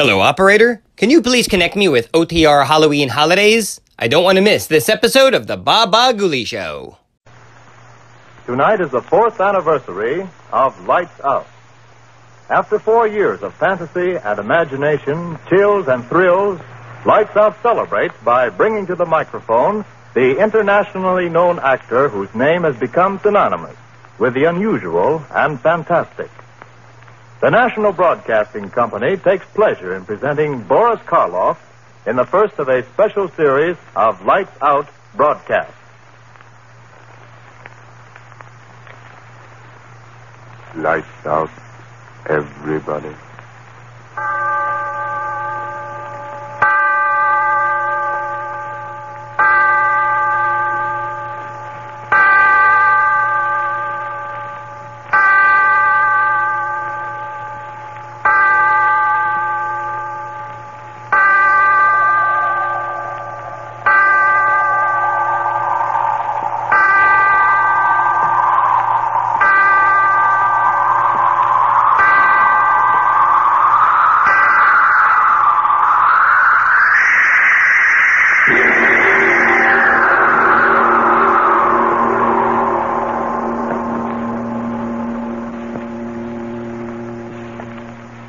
Hello, operator. Can you please connect me with OTR Halloween Holidays? I don't want to miss this episode of the Bah Ghoulie Show. Tonight is the 4th anniversary of Lights Out. After 4 years of fantasy and imagination, chills and thrills, Lights Out celebrates by bringing to the microphone the internationally known actor whose name has become synonymous with the unusual and fantastic. The National Broadcasting Company takes pleasure in presenting Boris Karloff in the first of a special series of Lights Out broadcasts. Lights out, everybody.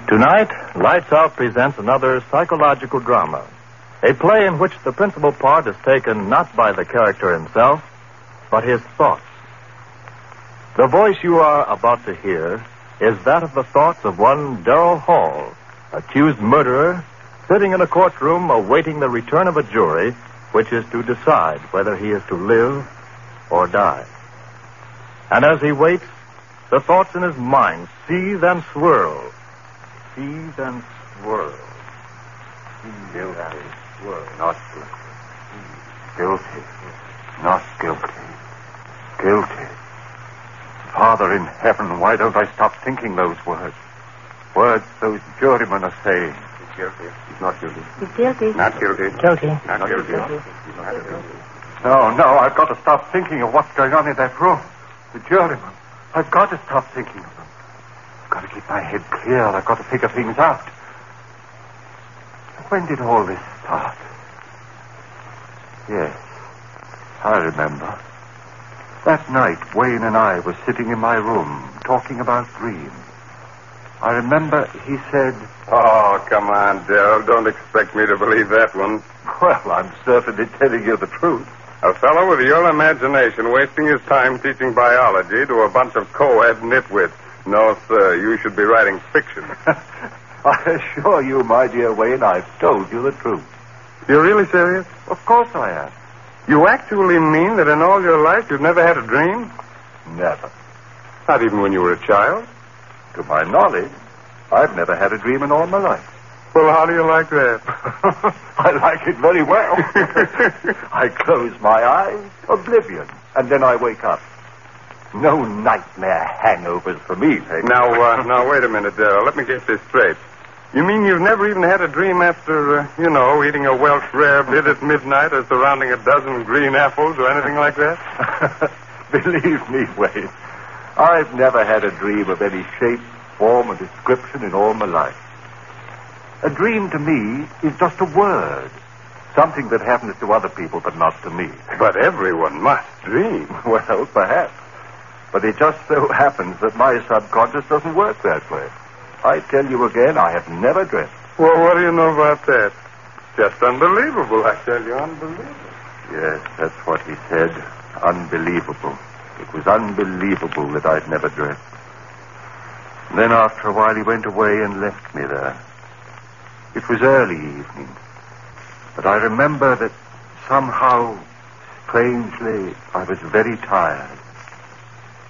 Tonight, Lights Out presents another psychological drama, a play in which the principal part is taken not by the character himself, but his thoughts. The voice you are about to hear is that of the thoughts of one Darrell Hall, accused murderer, sitting in a courtroom awaiting the return of a jury which is to decide whether he is to live or die. And as he waits, the thoughts in his mind seethe and swirl. Seethe and swirl. Guilty. Not guilty. Guilty. Not guilty. Guilty. Father in heaven, why don't I stop thinking those words? Words those jurymen are saying. He's guilty. He's not guilty. He's guilty. Not guilty. Guilty. Not guilty. He's not guilty. No, I've got to stop thinking of what's going on in that room. The jurymen. I've got to stop thinking of them. I've got to keep my head clear. I've got to figure things out. When did all this start? Yes, I remember. That night, Wayne and I were sitting in my room, talking about dreams. I remember he said... Oh, come on, Darrell. Don't expect me to believe that one. Well, I'm certainly telling you the truth. A fellow with your imagination wasting his time teaching biology to a bunch of co-ed nitwits. No, sir, you should be writing fiction. I assure you, my dear Wayne, I've told you the truth. You're really serious? Of course I am. You actually mean that in all your life you've never had a dream? Never. Not even when you were a child? To my knowledge, I've never had a dream in all my life. Well, how do you like that? I like it very well. I close my eyes, oblivion, and then I wake up. No nightmare hangovers for me, Peg. Now, wait a minute, Darrell. Let me get this straight. You mean you've never even had a dream after, eating a Welsh rarebit at midnight or surrounding a dozen green apples or anything like that? Believe me, Wayne, I've never had a dream of any shape, form, or description in all my life. A dream to me is just a word. Something that happens to other people, but not to me. But everyone must dream. Well, perhaps. But it just so happens that my subconscious doesn't work that way. I tell you again, I have never dreamt. Well, what do you know about that? Just unbelievable, I tell you, unbelievable. Yes, that's what he said. Unbelievable. It was unbelievable that I'd never dreamt. Then after a while he went away and left me there. It was early evening. But I remember that somehow, strangely, I was very tired.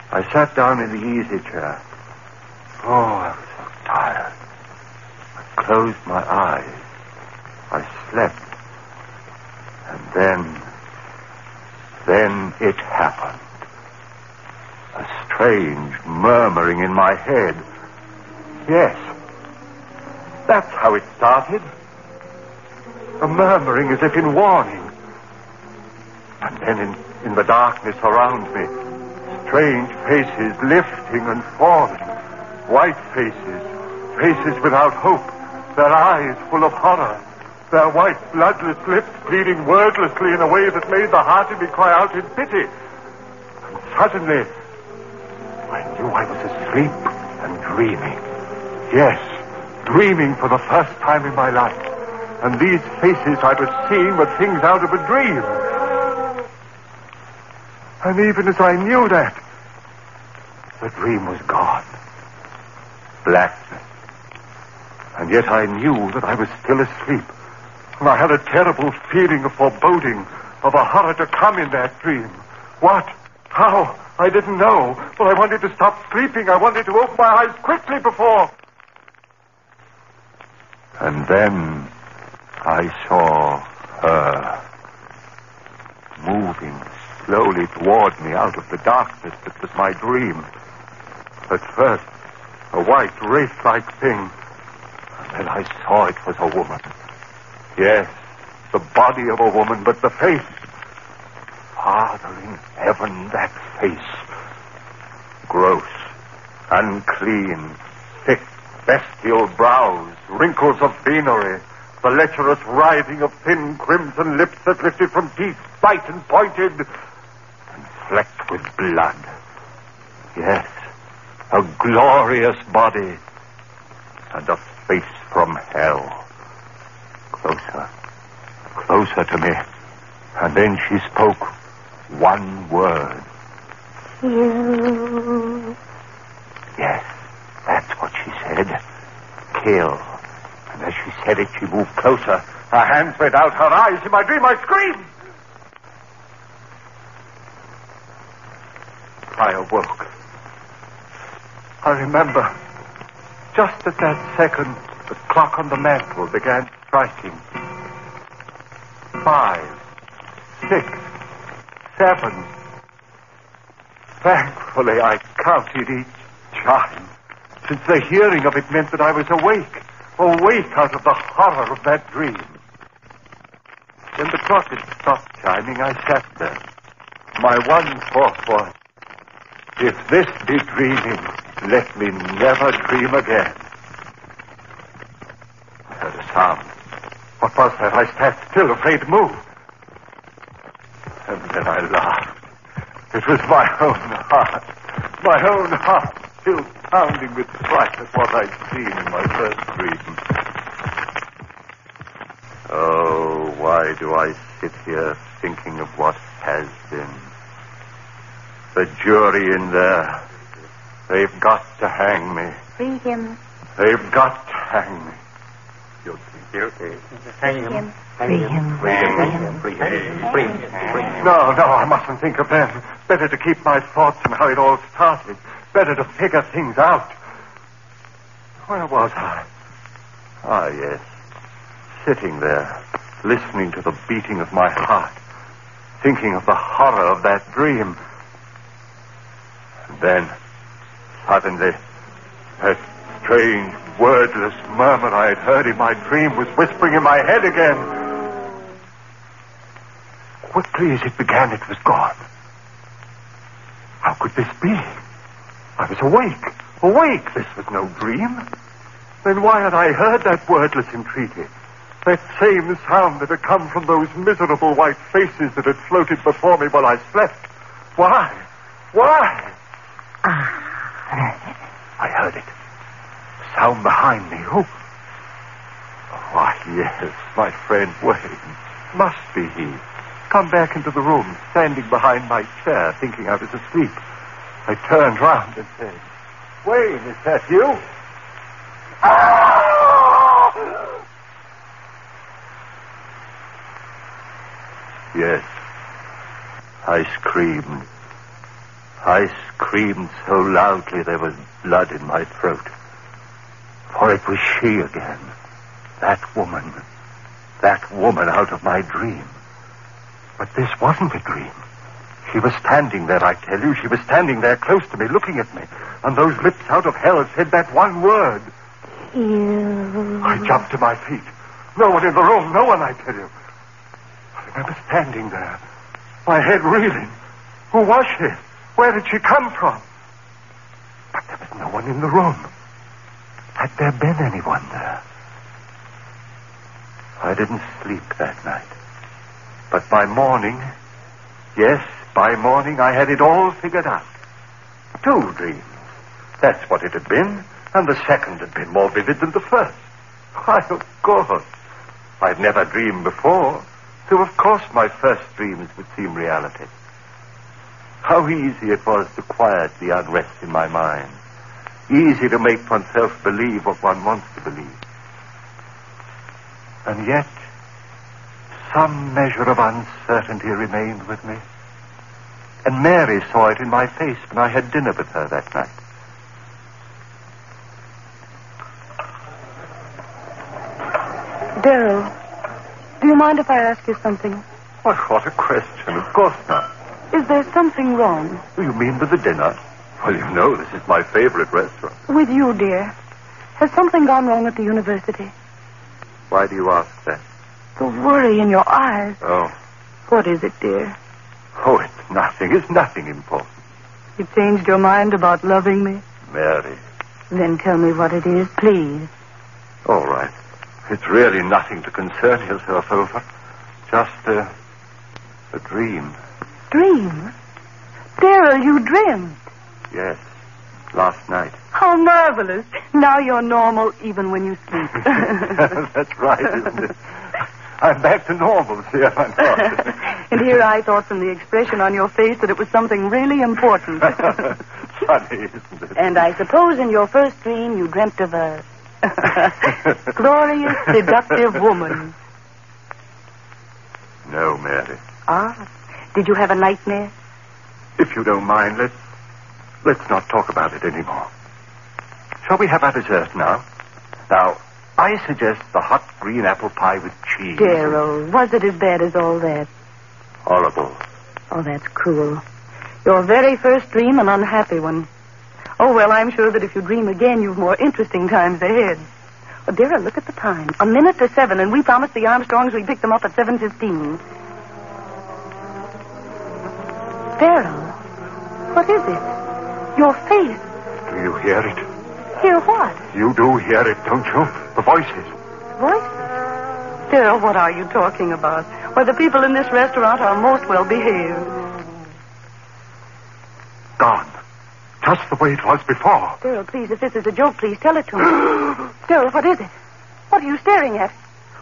I sat down in the easy chair. Oh, I was so tired. I closed my eyes. I slept. And then it happened. A strange murmuring in my head. Yes, that's how it started. A murmuring as if in warning. And then in the darkness around me, strange faces lifting and falling. White faces, faces without hope, their eyes full of horror, their white, bloodless lips pleading wordlessly in a way that made the heart in me cry out in pity. And suddenly, I knew I was asleep and dreaming. Yes, dreaming for the first time in my life. And these faces I was seeing were things out of a dream. And even as I knew that, the dream was gone. Blackness. And yet I knew that I was still asleep. And I had a terrible feeling of foreboding, of a horror to come in that dream. What? How? I didn't know. But I wanted to stop sleeping. I wanted to open my eyes quickly before. And then I saw her moving slowly toward me out of the darkness that was my dream. At first, a white, wraith-like thing. And then I saw it was a woman. Yes, the body of a woman, but the face. Father in heaven, that face. Gross, unclean, thick, bestial brows, wrinkles of venery, the lecherous writhing of thin crimson lips that lifted from teeth, white and pointed, and flecked with blood. Yes, a glorious body, and a face from hell. Closer, closer to me. And then she spoke one word. Kill. Yes, that's what she said. Kill. And as she said it, she moved closer. Her hands went out, her eyes. In my dream, I screamed. I awoke. I remember, just at that second, the clock on the mantel began striking. 5, 6, 7. Thankfully, I counted each chime, since the hearing of it meant that I was awake out of the horror of that dream. When the clock had stopped chiming, I sat there. My one thought was, if this be dreaming, let me never dream again. I heard a sound. What was that? I sat still, afraid to move. And then I laughed. It was my own heart. My own heart, still pounding with fright at what I'd seen in my first dream. Oh, why do I sit here thinking of what has been? The jury in there. They've got to hang me. Free him. They've got to hang me. Guilty. Free him. Free him. Free him. Free him. Free him. No, I mustn't think of them. Better to keep my thoughts on how it all started. Better to figure things out. Where was I? Ah, yes. Sitting there, listening to the beating of my heart, thinking of the horror of that dream. And then, suddenly, that strange, wordless murmur I had heard in my dream was whispering in my head again. Quickly as it began, it was gone. How could this be? I was awake. Awake! This was no dream. Then why had I heard that wordless entreaty? That same sound that had come from those miserable white faces that had floated before me while I slept. Why? Why? I heard it. Sound behind me. Who? Why, yes, my friend Wayne. Must be he. Come back into the room, standing behind my chair, thinking I was asleep. I turned round and said, Wayne, is that you? Yes, I screamed. I screamed so loudly there was blood in my throat. For it was she again. That woman out of my dream. But this wasn't a dream. She was standing there, I tell you. She was standing there close to me, looking at me. And those lips out of hell said that one word. You. I jumped to my feet. No one in the room, no one, I tell you. I remember standing there, my head reeling. Who was she? Where did she come from? But there was no one in the room. Had there been anyone there? I didn't sleep that night. But by morning, yes, by morning, I had it all figured out. 2 dreams. That's what it had been, and the second had been more vivid than the first. Why, of course. I'd never dreamed before, so of course my first dreams would seem reality. How easy it was to quiet the unrest in my mind. Easy to make oneself believe what one wants to believe. And yet, some measure of uncertainty remained with me. And Mary saw it in my face when I had dinner with her that night. Darryl, do you mind if I ask you something? What a question. Of course not. Is there something wrong? You mean with the dinner? Well, you know, this is my favorite restaurant. With you, dear. Has something gone wrong at the university? Why do you ask that? The worry in your eyes. Oh. What is it, dear? Oh, it's nothing. It's nothing important. You changed your mind about loving me? Mary. Then tell me what it is, please. All right. It's really nothing to concern yourself over. Just a dream. Dream? Darryl, you dreamed. Yes. Last night. How marvelous. Now you're normal even when you sleep. That's right, isn't it? I'm back to normal, see if I'm not. And here I thought from the expression on your face that it was something really important. Funny, isn't it? And I suppose in your first dream you dreamt of a glorious, seductive woman. No, Mary. Ah, did you have a nightmare? If you don't mind, let's not talk about it anymore. Shall we have our dessert now? Now, I suggest the hot green apple pie with cheese. Darryl, was it as bad as all that? Horrible. Oh, that's cruel. Your very first dream, an unhappy one. Oh, well, I'm sure that if you dream again, you've more interesting times ahead. Oh, Darryl, look at the time. 7:01, and we promised the Armstrongs we'd pick them up at 7:15. Darryl, what is it? Your face. Do you hear it? Hear what? You do hear it, don't you? The voices. Voices? Darryl, what are you talking about? Why, the people in this restaurant are most well behaved. Gone. Just the way it was before. Darryl, please, if this is a joke, please tell it to me. Darryl, what is it? What are you staring at?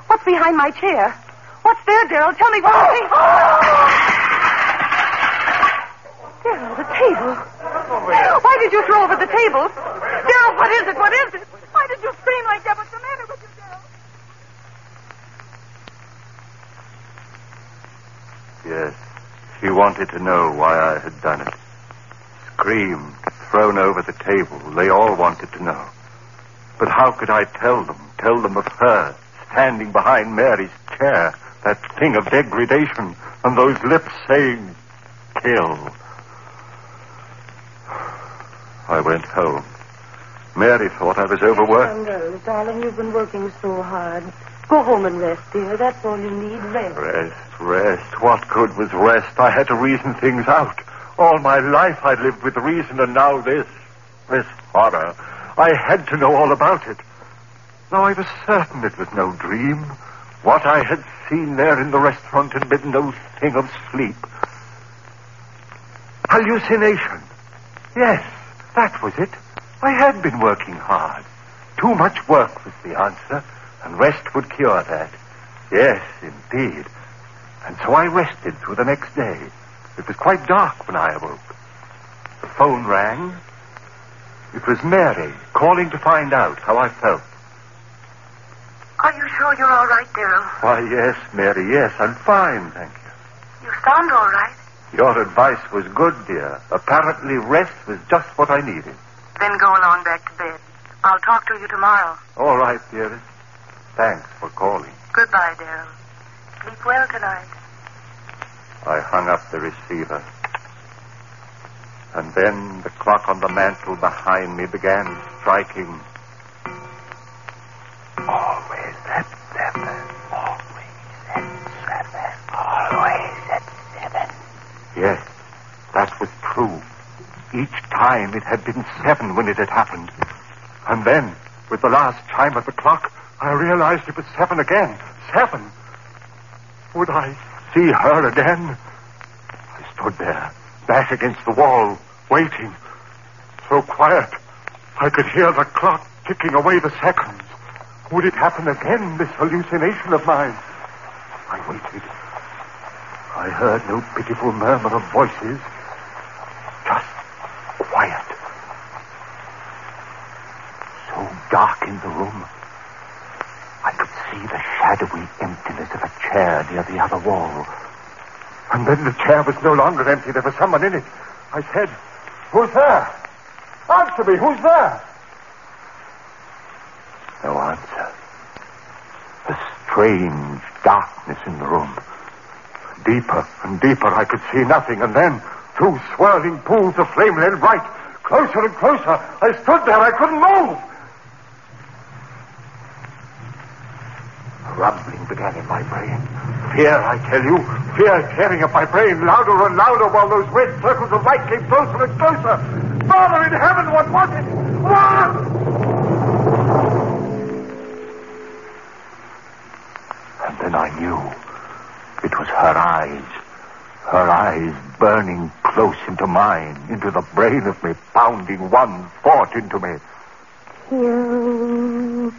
What's behind my chair? What's there, Darryl? Tell me what you think. Darryl, the table. Why did you throw over the table? Darryl, what is it? What is it? Why did you scream like that? What's the matter with you, Darryl? Yes. She wanted to know why I had done it. Screamed, thrown over the table. They all wanted to know. But how could I tell them? Tell them of her, standing behind Mary's chair, that thing of degradation, and those lips saying, kill. I went home. Mary thought I was overworked. No, darling, you've been working so hard. Go home and rest, dear. That's all you need, rest. Rest. What good was rest? I had to reason things out. All my life I lived with reason, and now this horror. I had to know all about it. Now I was certain it was no dream. What I had seen there in the restaurant had been no thing of sleep. Hallucination. Yes, that was it. I had been working hard. Too much work was the answer, and rest would cure that. Yes, indeed. And so I rested through the next day. It was quite dark when I awoke. The phone rang. It was Mary calling to find out how I felt. Are you sure you're all right, Darryl? Why, yes, Mary, yes, I'm fine, thank you. You sound all right. Your advice was good, dear. Apparently rest was just what I needed. Then go along back to bed. I'll talk to you tomorrow. All right, dearest. Thanks for calling. Goodbye, Darryl. Sleep well tonight. I hung up the receiver. And then the clock on the mantel behind me began striking. Always at 7. Always at 7. Always at 7. Yes, that was true. Each time it had been 7 when it had happened. And then, with the last chime of the clock, I realized it was 7 again. heaven. Would I see her again? I stood there, back against the wall, waiting. So quiet, I could hear the clock ticking away the seconds. Would it happen again, this hallucination of mine? I waited. I heard no pitiful murmur of voices. Just quiet. So dark in the room, I could see the shadowy emptiness of a chair near the other wall. And then the chair was no longer empty. There was someone in it. I said, "Who's there? Answer me, who's there?" No answer. A strange darkness in the room. Deeper and deeper, I could see nothing, and then two swirling pools of flame led right, closer and closer. I stood there, I couldn't move. A rumbling began in my brain. Fear, I tell you, fear tearing up my brain, louder and louder, while those red circles of light came closer and closer. Father in heaven, what was it? What? And then I knew. It was her eyes burning close into mine, into the brain of me, pounding one thought into me. Kill,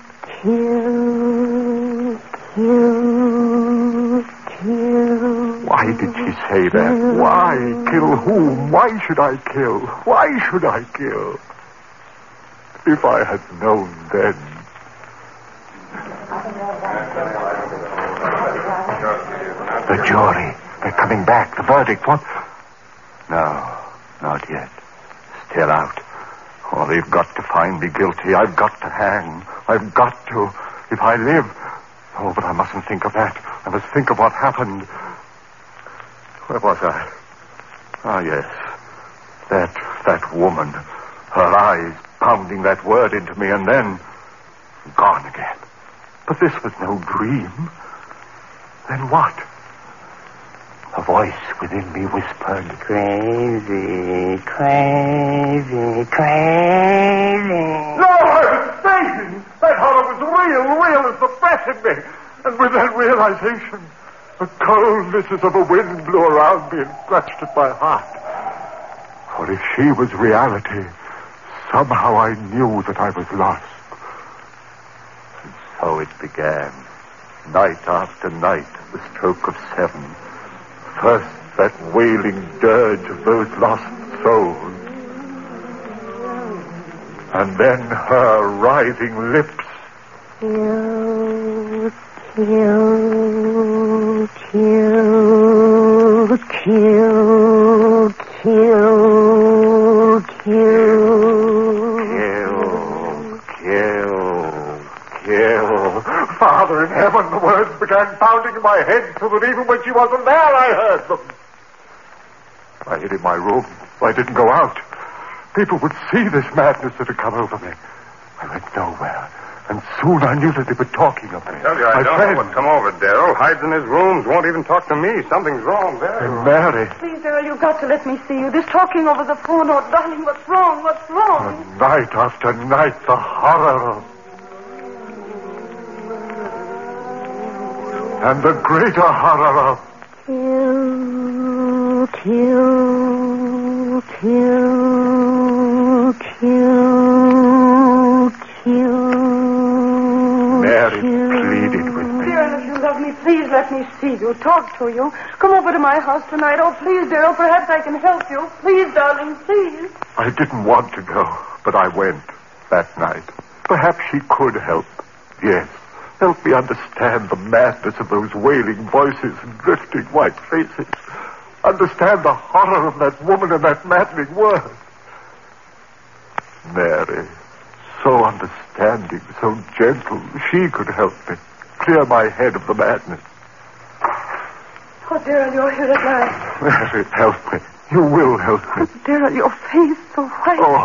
kill, kill, kill. Why did she say that? Why? Kill whom? Why should I kill? Why should I kill? If I had known then. The jury. They're coming back. The verdict. What? No, not yet. Still out. Oh, they've got to find me guilty. I've got to hang. I've got to. If I live. Oh, but I mustn't think of that. I must think of what happened. Where was I? Ah, yes. That woman. Her eyes pounding that word into me, and then gone again. But this was no dream. Then what? A voice within me whispered, "Crazy, crazy, crazy." No, I was insane! That horror was real as the breath in me. And with that realization, the coldness as of a wind blew around me and clutched at my heart. For if she was reality, somehow I knew that I was lost. And so it began. Night after night, the stroke of 7. First, that wailing dirge of those lost souls. And then her writhing lips. Kill, kill, kill, kill, kill, kill. Father in heaven, the words began pounding in my head so that even when she wasn't there, I heard them. I hid in my room. I didn't go out. People would see this madness that had come over me. I went nowhere. And soon I knew that they were talking of me. I tell you, I don't know what's come over Darrell. Hides in his rooms, won't even talk to me. Something's wrong there. And Mary. Please, Darrell, you've got to let me see you. This talking over the phone. Oh, darling, what's wrong? What's wrong? And night after night, the horror of... And the greater horror of... kill, kill, kill, kill, kill. Mary pleaded with me. Darrell, if you love me, please let me see you, talk to you. Come over to my house tonight. Oh, please, Darrell, perhaps I can help you. Please, darling, please. I didn't want to go, but I went that night. Perhaps she could help. Yes. Help me understand the madness of those wailing voices and drifting white faces. Understand the horror of that woman and that maddening word. Mary, so understanding, so gentle, she could help me clear my head of the madness. Oh, Darrell, you're here at last. Mary, help me. You will help me. Oh, Darrell, your face so white. Oh,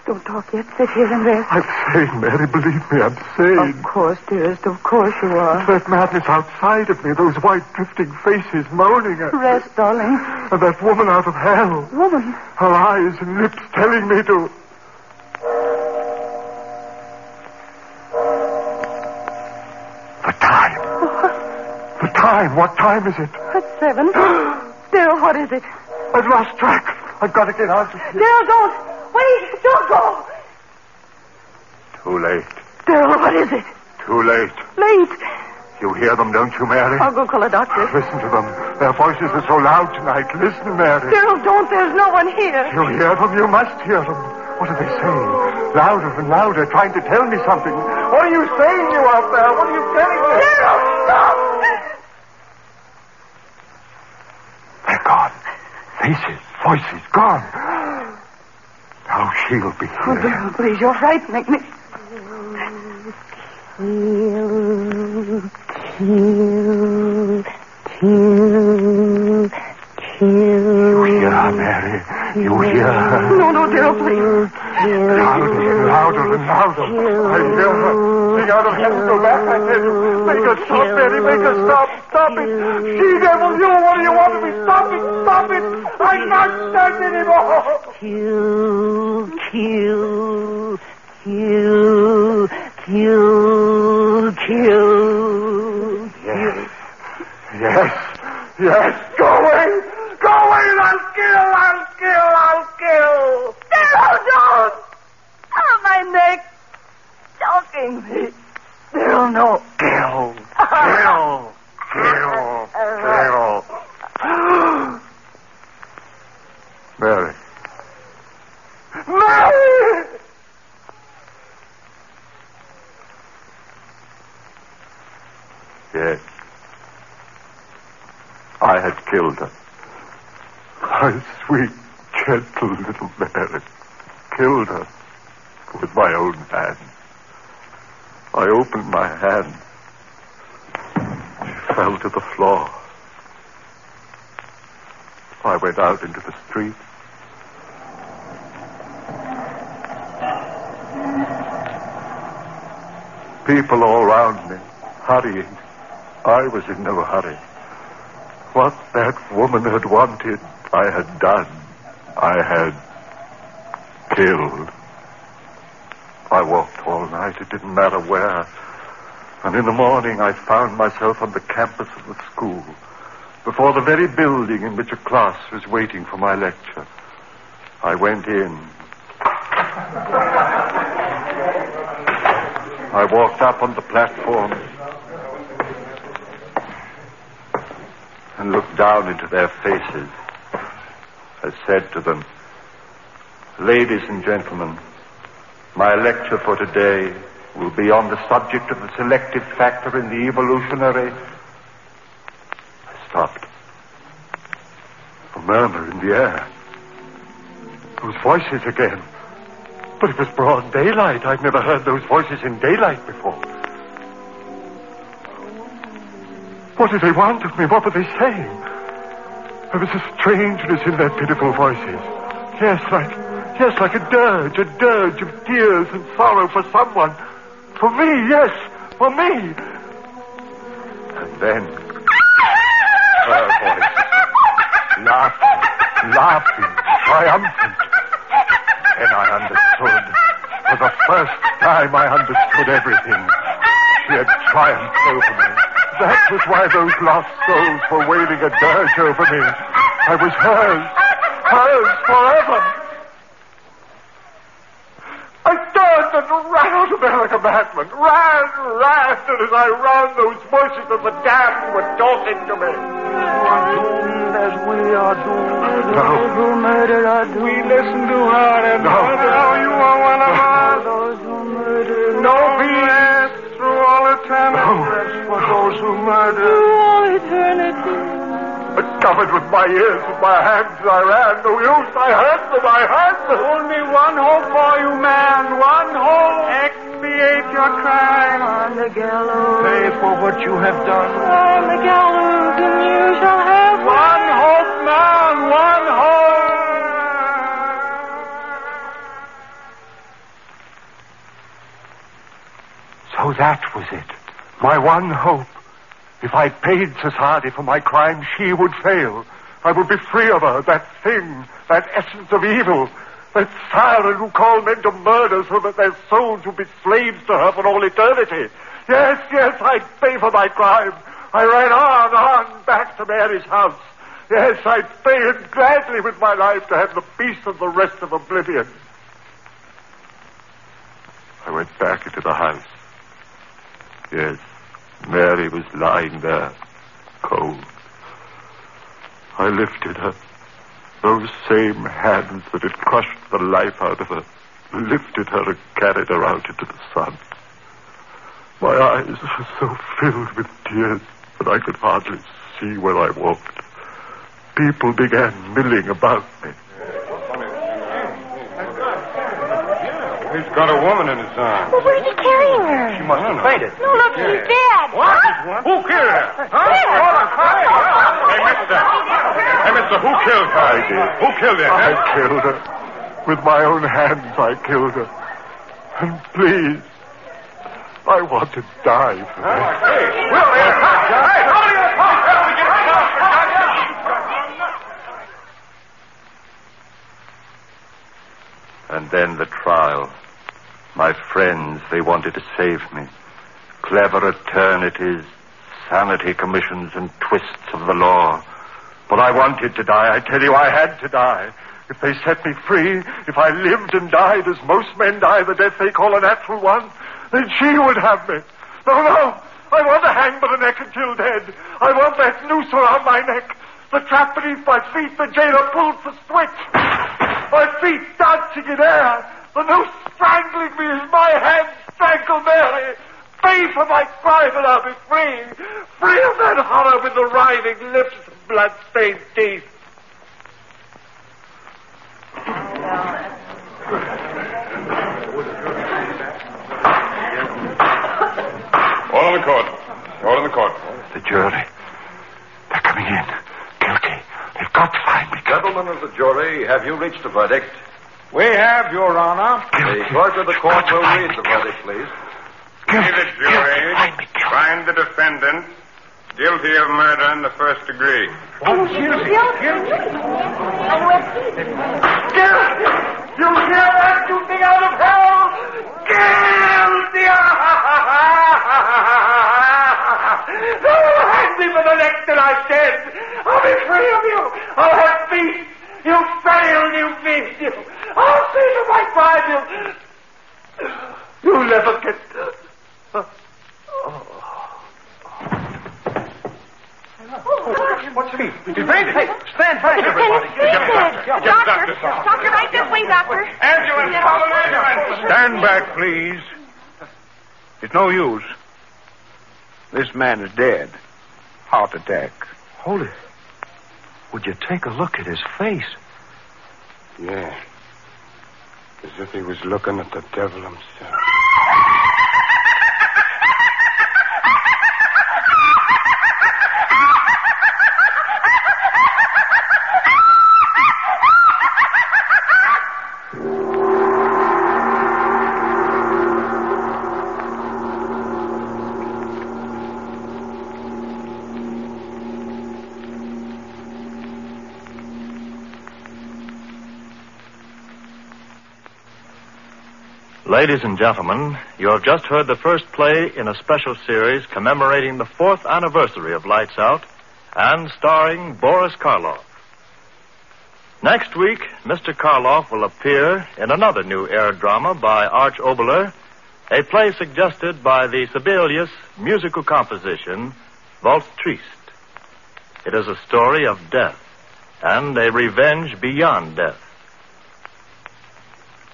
Don't talk yet. Sit here and rest. I'm sane, Mary. Believe me, I'm sane. Of course, dearest. Of course you are. It's that madness outside of me, those white drifting faces moaning at me. Rest, darling. And that woman out of hell. Woman? Her eyes and lips telling me to... The time. time? What time is it? It's 7. Daryl, what is it? I've lost track. I've got to get out of here. Daryl, don't. Wait, don't go. Too late. Daryl, what is it? Too late. Late. You hear them, don't you, Mary? I'll go call a doctor. Listen to them. Their voices are so loud tonight. Listen, Mary. Daryl, don't. There's no one here. You hear them? You must hear them. What are they saying? Louder and louder, trying to tell me something. What are you saying, you out there? What are you telling me? Daryl, stop! They're gone. Faces, voices, gone. Now she'll be here. Oh, Daryl, please, you're frightening me. You hear her, Mary? You hear her? No, Daryl, please. Louder and louder and louder. I hear her. Sing out of heaven, go back, I tell you. Make her stop, Mary, make her stop. Stop it. She devil, you, what do you want of me? Stop it, stop it. I can't stand anymore. Yes, go away. Go away, I'll kill. Daryl, don't! Oh, my neck. Choking me. Daryl, no. Kill. Mary. Yes. I had killed her. My sweet, gentle little Mary. Killed her with my own hand. I opened my hand. She fell to the floor. I went out into the street. People all around me, hurrying. I was in no hurry. What that woman had wanted, I had done. I had killed. I walked all night. It didn't matter where. And in the morning, I found myself on the campus of the school, before the very building in which a class was waiting for my lecture. I went in. I walked up on the platform and looked down into their faces. I said to them, "Ladies and gentlemen, my lecture for today will be on the subject of the selective factor in the evolutionary..." I stopped. A murmur in the air. Those voices again. But it was broad daylight. I'd never heard those voices in daylight before. What did they want of me? What were they saying? There was a strangeness in their pitiful voices. Yes, like a dirge of tears and sorrow for someone. For me, yes, for me. And then her voice, laughing, triumphant. Then I understood. For the first time I understood everything. She had triumphed over me. That was why those lost souls were wailing a dirge over me. I was hers forever. I turned and ran out of there like a madman. Ran, and as I ran, those voices of the damned were talking to me. You are doomed as we are doomed. No. Those who murdered are doomed. We listen to her and No. now you are one of us. Those who murdered. No peace through all eternity. No. Rest for those who murdered. Through all eternity. I covered with my ears and my hands I ran. No use. I heard them. Only one hope for you, man. One hope. Expiate your crime on the gallows. Pay for what you have done. On the gallows, and you shall have one hope, man. One hope. So that was it. My one hope. If I paid society for my crime, she would fail. I would be free of her, that thing, that essence of evil, that siren who called men to murder so that their souls would be slaves to her for all eternity. Yes, I'd pay for my crime. I ran on, back to Mary's house. Yes, I'd failed gladly with my life to have the peace of the rest of oblivion. I went back into the house. Yes, Mary was lying there, cold. I lifted her. Those same hands that had crushed the life out of her lifted her and carried her out into the sun. My eyes were so filled with tears that I could hardly see where I walked. People began milling about me. He's got a woman in his arms. Well, where's he carrying her? She must have fainted. No, look, she's dead. What? Who killed her? Hey, mister, who killed her? I did. Who killed her? I killed her. With my own hands, I killed her. And please, I want to die for her. And then the trial. My friends, they wanted to save me. Clever eternities, sanity commissions, and twists of the law. But I wanted to die. I tell you, I had to die. If they set me free, if I lived and died as most men die, the death they call a natural one, then she would have me. No. I want to hang by the neck until dead. I want that noose around my neck. The trap beneath my feet, the jailer pulls the switch. My feet dancing in air. The noose strangling me as my hands strangle Mary. Pay for my crime and I'll be free. Free of that horror with the writhing lips and blood-stained teeth. All in the court. All in the court. The jury. They're coming in. Guilty. They've got to find me. Gentlemen of the jury, have you reached a verdict? We have, Your Honor. The clerk of the court will read the verdict, please. See the jury. Find the defendant guilty of murder in the first degree. Oh, guilty. You hear that, you thing out of hell? Guilty! Hang me for the neck till I'm dead. I'll be free of you. I'll have peace. You failed, you beast, you. I'll see to my crime, you'll never get... What's he? He's fainted. Hey, stand back, everybody. Doctor, right this way, doctor. Ambulance, call an ambulance. Stand back, please. It's no use. This man is dead. Heart attack. Hold it. Would you take a look at his face? Yeah. As if he was looking at the devil himself. Ladies and gentlemen, you have just heard the first play in a special series commemorating the 4th anniversary of Lights Out and starring Boris Karloff. Next week, Mr. Karloff will appear in another new air drama by Arch Oboler, a play suggested by the Sibelius musical composition, Waltz Triste. It is a story of death and a revenge beyond death.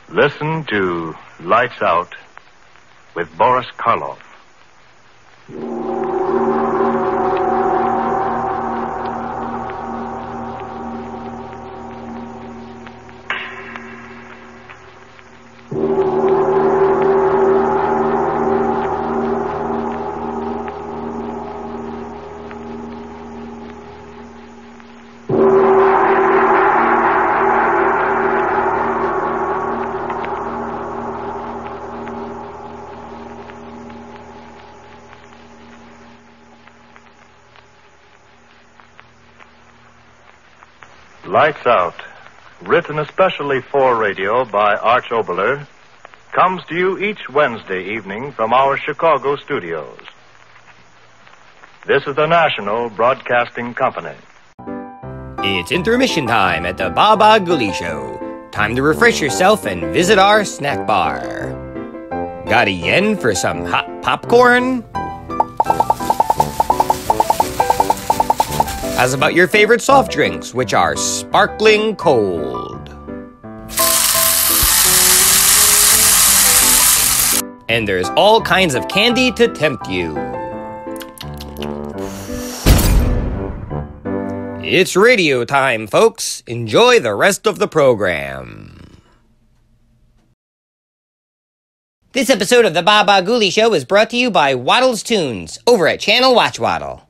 Listen to Lights Out with Boris Karloff. Lights Out, written especially for radio by Arch Oboler, comes to you each Wednesday evening from our Chicago studios. This is the National Broadcasting Company. It's intermission time at the Bah Ghoulie Show. Time to refresh yourself and visit our snack bar. Got a yen for some hot popcorn? How's about your favorite soft drinks, which are sparkling cold? And there's all kinds of candy to tempt you. It's radio time, folks. Enjoy the rest of the program. This episode of the Bah Ghoulie Show is brought to you by Waddle's Tunes over at Channel Watch Waddle.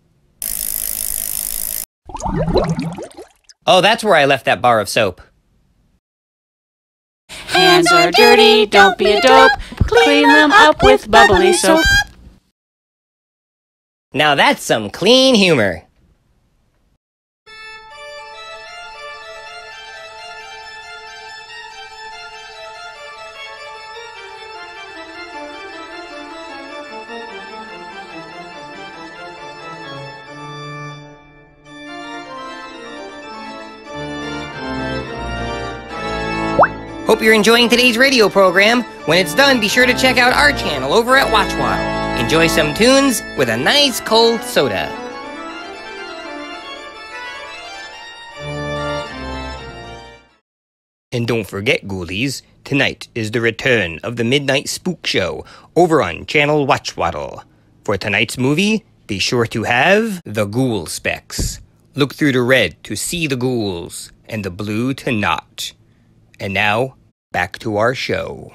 Oh, that's where I left that bar of soap. Hands are dirty, don't be a dope. Clean them up with bubbly soap. Now that's some clean humor. Hope you're enjoying today's radio program. When it's done, be sure to check out our channel over at Watch Waddle. Enjoy some tunes with a nice cold soda. And don't forget, Ghoulies, tonight is the return of the Midnight Spook Show over on Channel Watch Waddle. For tonight's movie, be sure to have the ghoul specs. Look through the red to see the ghouls, and the blue to not. And now, back to our show.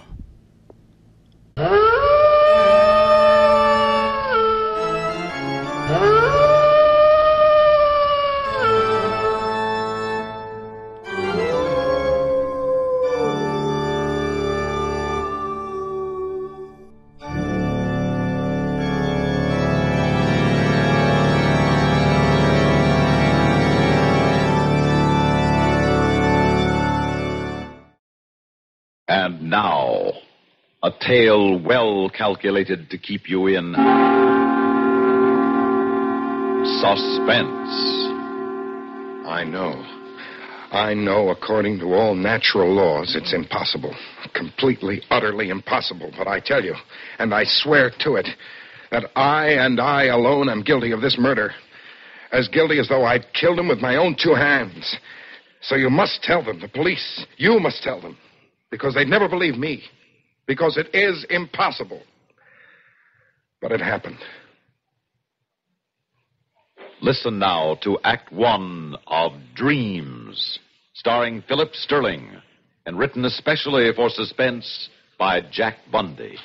And now, a tale well calculated to keep you in suspense. I know, according to all natural laws, it's impossible. Completely, utterly impossible. But I tell you, and I swear to it, that I and I alone am guilty of this murder. As guilty as though I'd killed him with my own two hands. So you must tell them, the police. You must tell them. Because they'd never believe me. Because it is impossible. But it happened. Listen now to Act One of Dreams, starring Philip Sterling, and written especially for Suspense by Jack Bundy.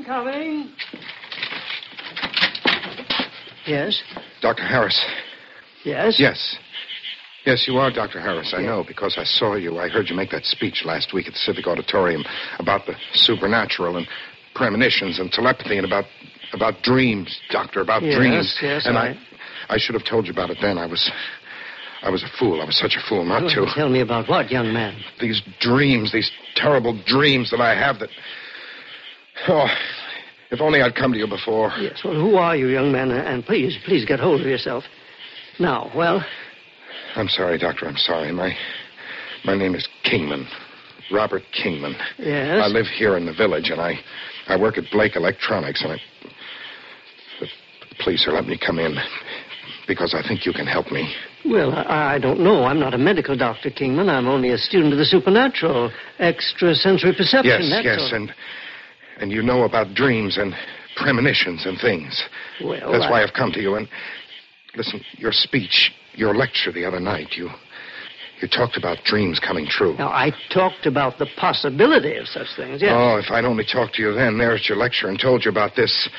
Coming. Yes? Dr. Harris. Yes? Yes, you are Dr. Harris. I know, because I saw you. I heard you make that speech last week at the Civic Auditorium about the supernatural and premonitions and telepathy and about dreams, Doctor, about dreams. Yes, and I should have told you about it then. I was a fool. I was such a fool not to. Tell me about what, young man? These dreams, these terrible dreams that I have that... Oh, if only I'd come to you before. Yes, well, who are you, young man? And please get hold of yourself. Now, well... I'm sorry, Doctor, I'm sorry. My name is Kingman. Robert Kingman. Yes? I live here in the village, and I work at Blake Electronics, and the police are letting me come in because I think you can help me. Well, I don't know. I'm not a medical doctor, Kingman. I'm only a student of the supernatural, extrasensory perception. Yes, and you know about dreams and premonitions and things. Well, that's why I've come to you. And listen, your speech, your lecture the other night, you You talked about dreams coming true. Now, I talked about the possibility of such things, yes. Oh, if I'd only talked to you then, there at your lecture, and told you about this,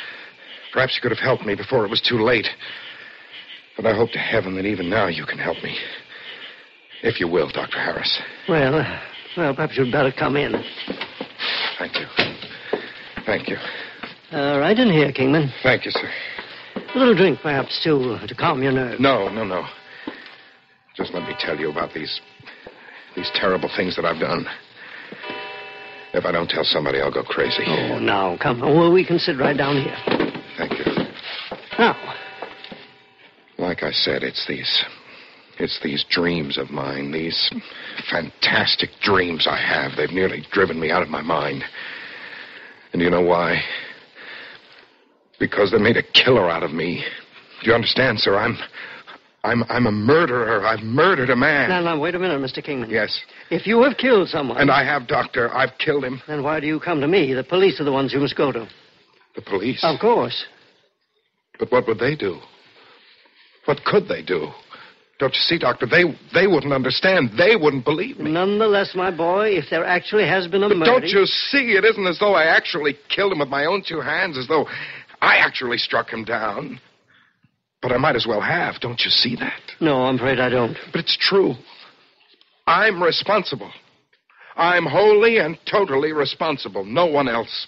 perhaps you could have helped me before it was too late. But I hope to heaven that even now you can help me. If you will, Dr. Harris. Well, perhaps you'd better come in. Thank you. Thank you. Right in here, Kingman. Thank you, sir. A little drink, perhaps, to calm your nerves. No. Just let me tell you about these terrible things that I've done. If I don't tell somebody, I'll go crazy. Oh, now, come on. Well, we can sit right down here. Thank you. Now. Like I said, it's these dreams of mine, these fantastic dreams I have. They've nearly driven me out of my mind. And you know why? Because they made a killer out of me. Do you understand, sir? I'm a murderer. I've murdered a man. Now, wait a minute, Mr. Kingman. Yes. If you have killed someone... And I have, Doctor. I've killed him. Then why do you come to me? The police are the ones you must go to. The police? Of course. But what would they do? What could they do? Don't you see, Doctor? They wouldn't understand. They wouldn't believe me. Nonetheless, my boy, if there actually has been a murder... Don't you see? It isn't as though I actually killed him with my own two hands, as though I actually struck him down. But I might as well have. Don't you see that? No, I'm afraid I don't. But it's true. I'm responsible. I'm wholly and totally responsible. No one else.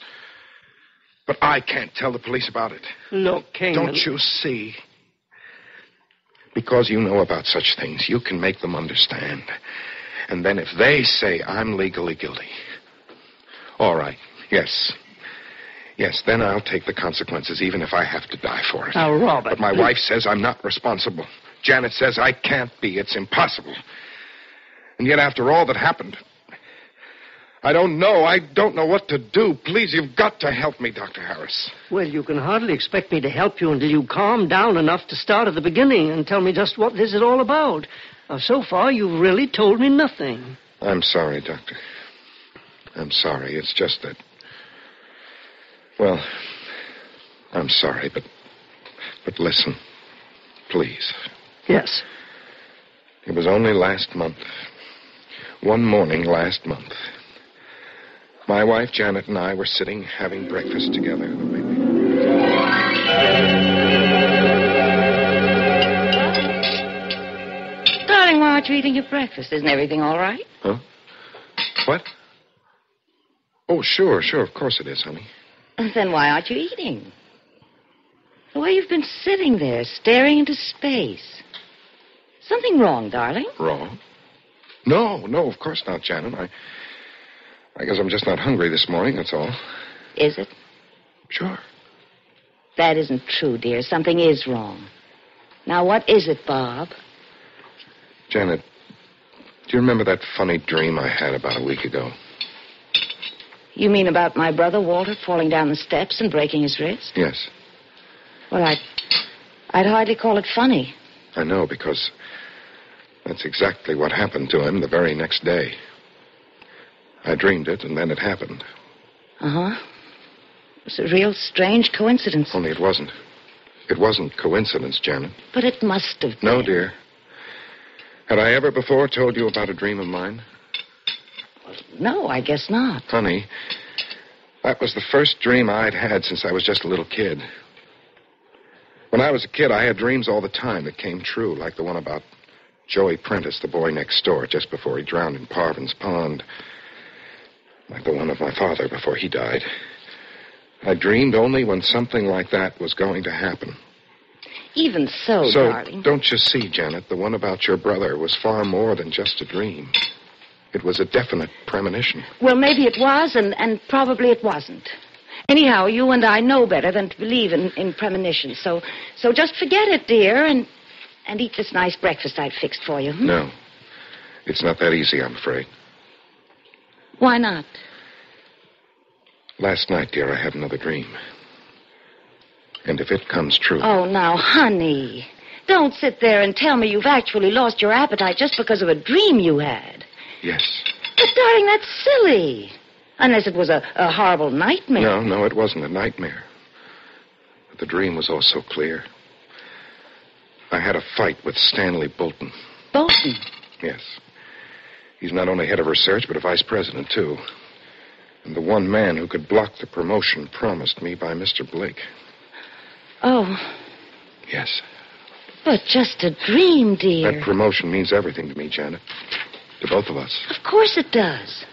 But I can't tell the police about it. Look, Kingman... Don't you see? Because you know about such things, you can make them understand. And then if they say I'm legally guilty, all right, yes, then I'll take the consequences, even if I have to die for it. Now, Robert... But my wife says I'm not responsible. Janet says I can't be. It's impossible. And yet, after all that happened, I don't know. I don't know what to do. Please, you've got to help me, Dr. Harris. Well, you can hardly expect me to help you until you calm down enough to start at the beginning and tell me just what this is all about. Now, so far, you've really told me nothing. I'm sorry, Doctor. I'm sorry. It's just that... Well, I'm sorry, but listen, please. Yes. It was only last month. One morning last month. My wife, Janet, and I were sitting having breakfast together. Darling, why aren't you eating your breakfast? Isn't everything all right? Huh? What? Oh, sure, of course it is, honey. Then why aren't you eating? The way you've been sitting there, staring into space. Something wrong, darling? Wrong? No, of course not, Janet. I guess I'm just not hungry this morning, that's all. Is it? Sure. That isn't true, dear. Something is wrong. Now, what is it, Bob? Janet, do you remember that funny dream I had about a week ago? You mean about my brother, Walter, falling down the steps and breaking his wrist? Yes. Well, I'd hardly call it funny. I know, because that's exactly what happened to him the very next day. I dreamed it, and then it happened. Uh-huh. It was a real strange coincidence. Only it wasn't. It wasn't coincidence, Janet. But it must have been. No, dear. Had I ever before told you about a dream of mine? No, I guess not. Honey, that was the first dream I'd had since I was just a little kid. When I was a kid, I had dreams all the time that came true, like the one about Joey Prentice, the boy next door, just before he drowned in Parvin's Pond. Like the one of my father before he died. I dreamed only when something like that was going to happen. Even so, darling. Don't you see, Janet, the one about your brother was far more than just a dream. It was a definite premonition. Well, maybe it was, and probably it wasn't. Anyhow, you and I know better than to believe in premonitions. So just forget it, dear, and eat this nice breakfast I've fixed for you. No. It's not that easy, I'm afraid. Why not? Last night, dear, I had another dream. And if it comes true... Oh, now, honey, don't sit there and tell me you've actually lost your appetite just because of a dream you had. Yes. But, darling, that's silly. Unless it was a horrible nightmare. No, it wasn't a nightmare. But the dream was all so clear. I had a fight with Stanley Bolton. Bolton? Yes. He's not only head of research, but a vice president, too. And the one man who could block the promotion promised me by Mr. Blake. Oh. Yes. But just a dream, dear. That promotion means everything to me, Janet. To both of us. Of course it does.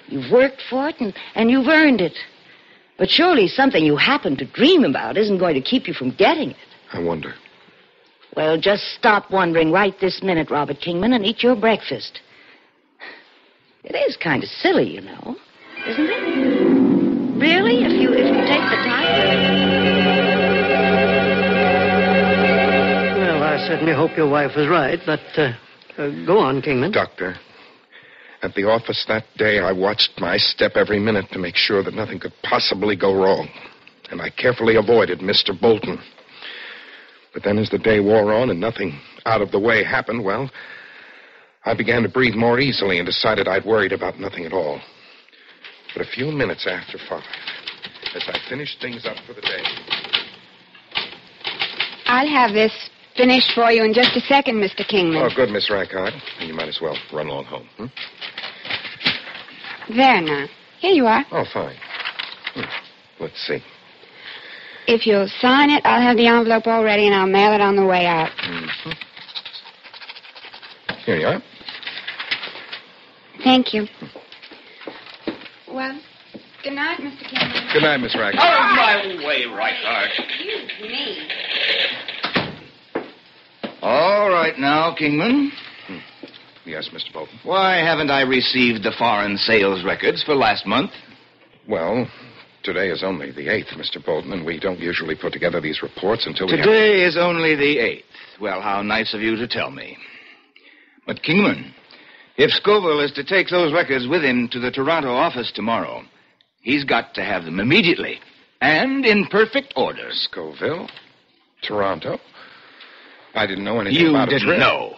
You've worked for it, and you've earned it. But surely something you happen to dream about isn't going to keep you from getting it. I wonder. Well, just stop wondering right this minute, Robert Kingman, and eat your breakfast. It is kind of silly, you know, isn't it? Really, if you take the time. Well, I certainly hope your wife was right, but go on, Kingman. Doctor, at the office that day, I watched my step every minute to make sure that nothing could possibly go wrong. And I carefully avoided Mr. Bolton. But then as the day wore on and nothing out of the way happened, well, I began to breathe more easily and decided I'd worried about nothing at all. But a few minutes after 5, as I finished things up for the day... I'll have this finished for you in just a second, Mr. Kingman. Oh, good, Miss Rackard. You might as well run along home. There now. Here you are. Oh, fine. Let's see. If you'll sign it, I'll have the envelope all ready, and I'll mail it on the way out. Mm-hmm. Here you are. Thank you. Well, good night, Mr. Kingman. Good night, Miss Rackard. Out of my way, Rackard. Excuse me. All right now, Kingman. Yes, Mr. Bolton. Why haven't I received the foreign sales records for last month? Well, today is only the 8th, Mr. Bolton, and we don't usually put together these reports until Today is only the 8th. Well, how nice of you to tell me. But, Kingman, if Scoville is to take those records with him to the Toronto office tomorrow, he's got to have them immediately and in perfect order. Scoville? Toronto? I didn't know anything about it. You didn't know.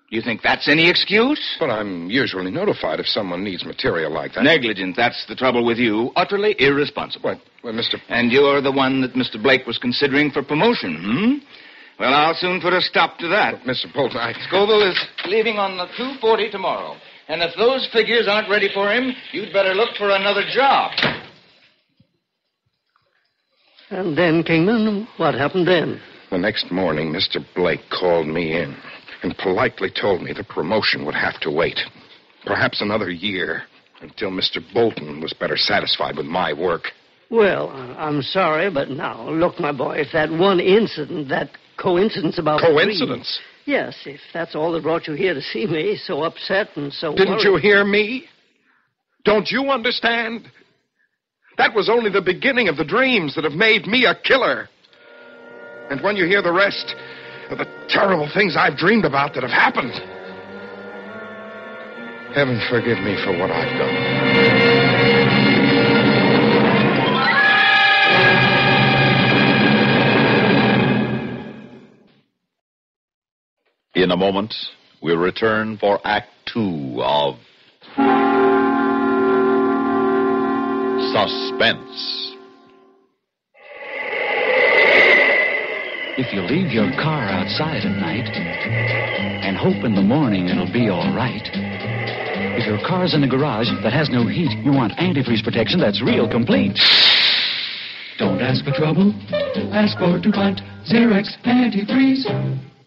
You think that's any excuse? But I'm usually notified if someone needs material like that. Negligent, that's the trouble with you. Utterly irresponsible. Well, Mr... And you're the one that Mr. Blake was considering for promotion, Well, I'll soon put a stop to that. But, Mr. Bolton, Scoville is leaving on the 2:40 tomorrow. And if those figures aren't ready for him, you'd better look for another job. And then, Kingman, what happened then? The next morning, Mr. Blake called me in and politely told me the promotion would have to wait. Perhaps another year, until Mr. Bolton was better satisfied with my work. Well, I'm sorry, but now, look, my boy, if that one incident, that coincidence about... Coincidence? Yes, if that's all that brought you here to see me, so upset and so Didn't worried. you hear me? Don't you understand? That was only the beginning of the dreams that have made me a killer. And when you hear the rest of the terrible things I've dreamed about that have happened, heaven forgive me for what I've done. In a moment, we'll return for Act 2 of Suspense. If you leave your car outside at night and hope in the morning it'll be all right. If your car's in a garage that has no heat, you want antifreeze protection that's real complete. Don't ask for trouble. Ask for DuPont Xerox Antifreeze.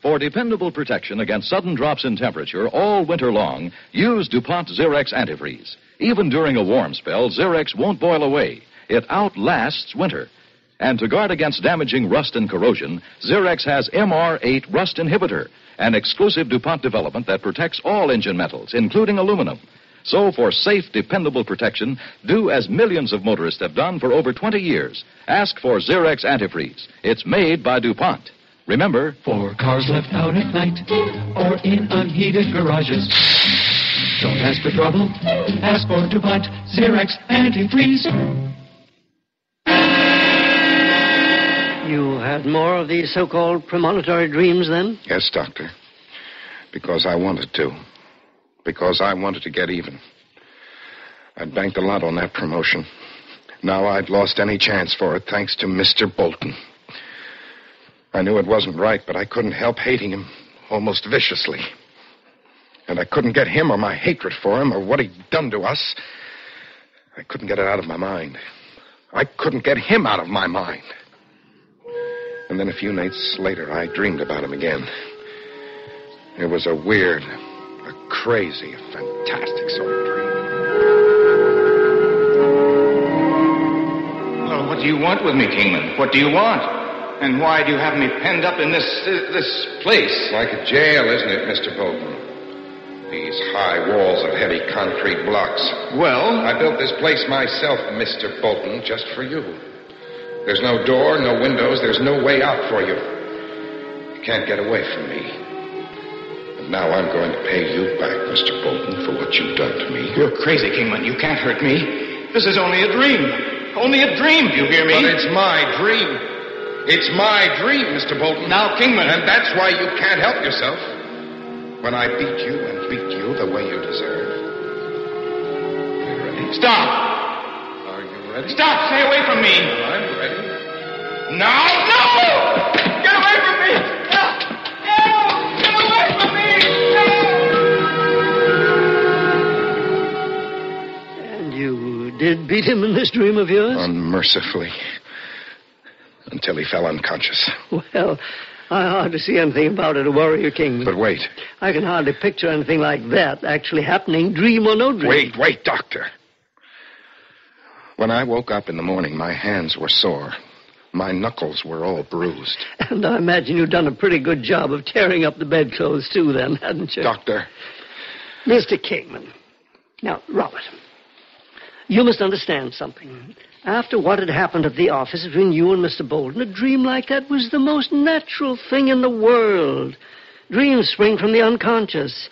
For dependable protection against sudden drops in temperature all winter long, use DuPont Xerox Antifreeze. Even during a warm spell, Xerox won't boil away. It outlasts winter. And to guard against damaging rust and corrosion, Xerox has MR8 Rust Inhibitor, an exclusive DuPont development that protects all engine metals, including aluminum. So for safe, dependable protection, do as millions of motorists have done for over 20 years. Ask for Xerox Antifreeze. It's made by DuPont. Remember, for cars left out at night or in unheated garages. Don't ask for trouble. Ask for DuPont Xerox Antifreeze. You had more of these so-called premonitory dreams then? Yes, Doctor. Because I wanted to. Because I wanted to get even. I'd banked a lot on that promotion. Now I'd lost any chance for it thanks to Mr. Bolton. I knew it wasn't right, but I couldn't help hating him almost viciously. And I couldn't get him or my hatred for him or what he'd done to us. I couldn't get it out of my mind. I couldn't get him out of my mind. And then a few nights later, I dreamed about him again. It was a weird, a crazy, a fantastic sort of dream. Well, what do you want with me, Kingman? What do you want? And why do you have me penned up in this place? Like a jail, isn't it, Mr. Bolton? These high walls of heavy concrete blocks. Well? I built this place myself, Mr. Bolton, just for you. There's no door, no windows, there's no way out for you. You can't get away from me. And now I'm going to pay you back, Mr. Bolton, for what you've done to me. You're crazy, Kingman. You can't hurt me. This is only a dream. Only a dream, do you hear me? But it's my dream. It's my dream, Mr. Bolton. Now, Kingman. And that's why you can't help yourself. When I beat you and treat you the way you deserve. Are you ready? Stop! Are you ready? Stop! Stay away from me! Well, I'm ready. No! No! Get away from me! No! No! Get away from me! No! And you did beat him in this dream of yours? Unmercifully. Until he fell unconscious. Well, I hardly see anything about it, a warrior king. But wait. I can hardly picture anything like that actually happening, dream or no dream. Wait, Doctor. When I woke up in the morning, my hands were sore. My knuckles were all bruised. And I imagine you've done a pretty good job of tearing up the bedclothes, too, then, hadn't you? Doctor. Mr. Kingman. Now, Robert, you must understand something. After what had happened at the office between you and Mr. Bolton, a dream like that was the most natural thing in the world. Dreams spring from the unconscious.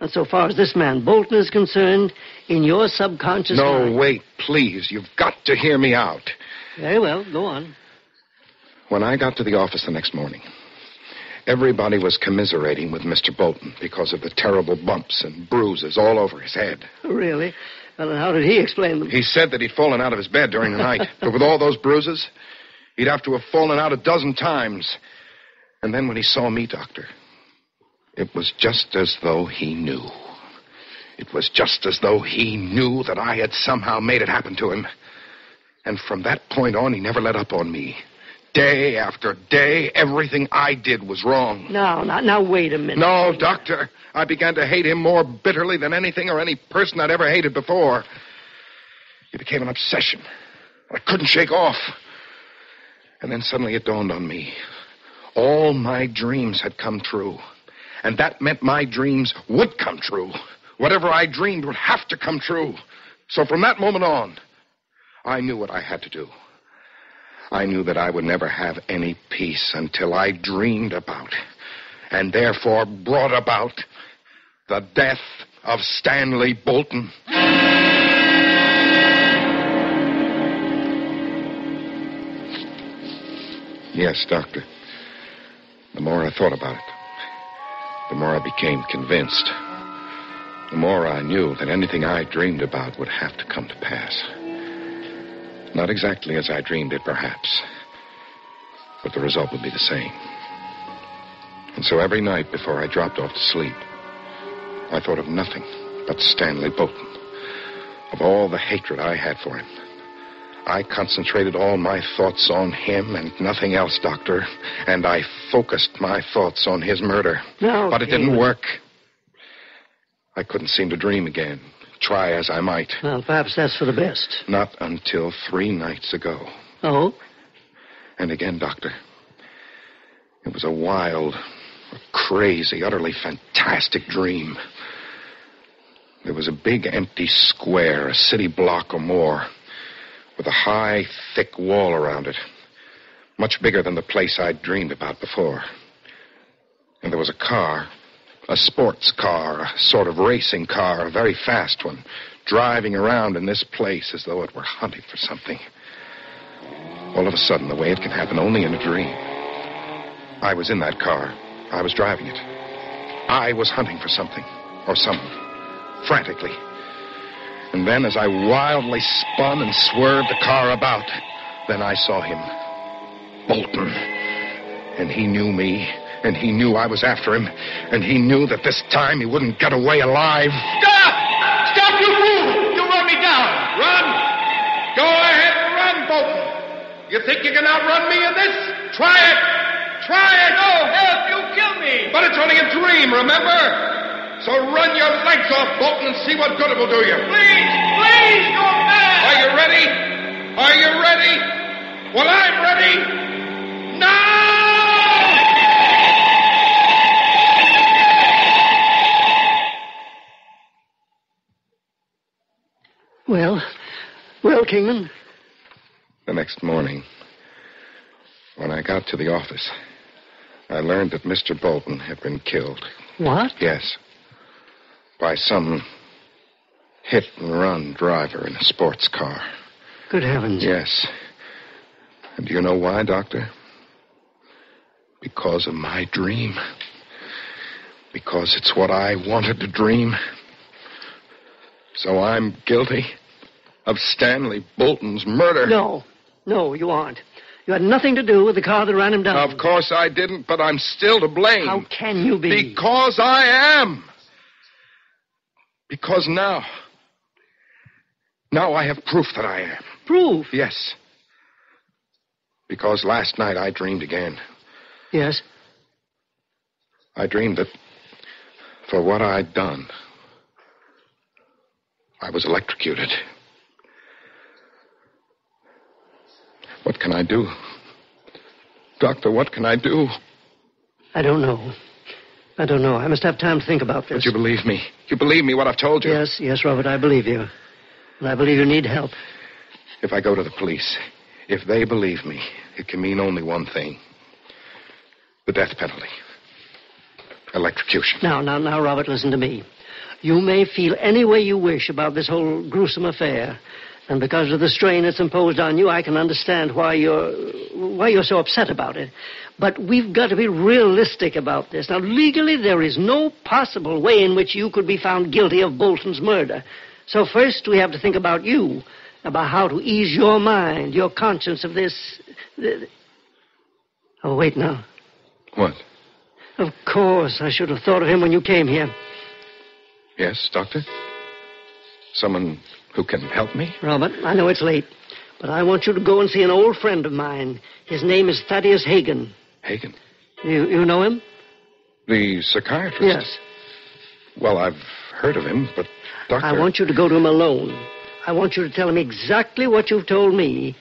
And so far as this man Bolton is concerned, in your subconscious mind... No, wait, please. You've got to hear me out. Very well, go on. When I got to the office the next morning, everybody was commiserating with Mr. Bolton because of the terrible bumps and bruises all over his head. Really? Well, and how did he explain them? He said that he'd fallen out of his bed during the night. But with all those bruises, he'd have to have fallen out 12 times. And then when he saw me, Doctor, it was just as though he knew. It was just as though he knew that I had somehow made it happen to him. And from that point on, he never let up on me. Day after day, everything I did was wrong. Now, wait a minute. No, Doctor. I began to hate him more bitterly than anything or any person I'd ever hated before. It became an obsession I couldn't shake off. And then suddenly it dawned on me. All my dreams had come true. And that meant my dreams would come true. Whatever I dreamed would have to come true. So from that moment on, I knew what I had to do. I knew that I would never have any peace until I dreamed about, and therefore brought about, the death of Stanley Bolton. Yes, Doctor. The more I thought about it, the more I became convinced. The more I knew that anything I dreamed about would have to come to pass. Not exactly as I dreamed it, perhaps. But the result would be the same. And so every night before I dropped off to sleep, I thought of nothing but Stanley Bolton. Of all the hatred I had for him. I concentrated all my thoughts on him and nothing else, Doctor. And I focused my thoughts on his murder. No, but it didn't work. I couldn't seem to dream again. Try as I might. Well, perhaps that's for the best. Not until 3 nights ago. Oh? And again, Doctor. It was a wild, a crazy, utterly fantastic dream. There was a big empty square, a city block or more, with a high, thick wall around it. Much bigger than the place I'd dreamed about before. And there was a car. A sports car, a sort of racing car, a very fast one, driving around in this place as though it were hunting for something. All of a sudden, the way it can happen only in a dream. I was in that car. I was driving it. I was hunting for something, or someone, frantically. And then as I wildly spun and swerved the car about, then I saw him. Bolton. And he knew me. And he knew I was after him. And he knew that this time he wouldn't get away alive. Stop! Stop, you fool! You run me down. Run! Go ahead and run, Bolton. You think you can outrun me in this? Try it! Try it! No, help! You'll kill me! But it's only a dream, remember? So run your legs off, Bolton, and see what good it will do you. Please! Please, go back! Are you ready? Are you ready? Well, I'm ready. Now! Well, Kingman? The next morning, when I got to the office, I learned that Mr. Bolton had been killed. What? Yes. By some hit-and-run driver in a sports car. Good heavens. Yes. And do you know why, Doctor? Because of my dream. Because it's what I wanted to dream. So I'm guilty of Stanley Bolton's murder. No, you aren't. You had nothing to do with the car that ran him down. Of course I didn't, but I'm still to blame. How can you be? Because I am. Because now I have proof that I am. Proof? Yes. Because last night I dreamed again. Yes? I dreamed that for what I'd done, I was electrocuted. What can I do? Doctor, what can I do? I don't know. I must have time to think about this. But you believe me. You believe me what I've told you. Yes, Robert, I believe you. And I believe you need help. If I go to the police, if they believe me, it can mean only one thing. The death penalty. Electrocution. Now, Robert, listen to me. You may feel any way you wish about this whole gruesome affair. And because of the strain it's imposed on you, I can understand why you're so upset about it. But we've got to be realistic about this. Now, legally, there is no possible way in which you could be found guilty of Bolton's murder. So first, we have to think about you, about how to ease your mind, your conscience of this... Oh, wait now. What? Of course, I should have thought of him when you came here. Yes, Doctor? Someone who can help me? Robert, I know it's late, but I want you to go and see an old friend of mine. His name is Thaddeus Hagen. Hagen? You know him? The psychiatrist? Yes. Well, I've heard of him, but, Doctor... I want you to go to him alone. I want you to tell him exactly what you've told me.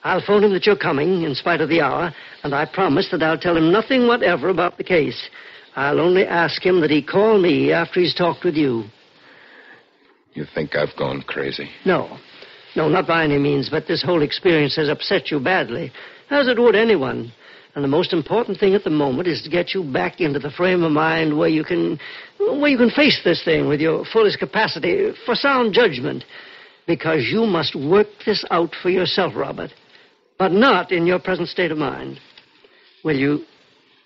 I'll phone him that you're coming, in spite of the hour, and I promise that I'll tell him nothing whatever about the case. I'll only ask him that he call me after he's talked with you. You think I've gone crazy? No, not by any means, but this whole experience has upset you badly, as it would anyone. And the most important thing at the moment is to get you back into the frame of mind where you can face this thing with your fullest capacity for sound judgment. Because you must work this out for yourself, Robert, but not in your present state of mind. Will you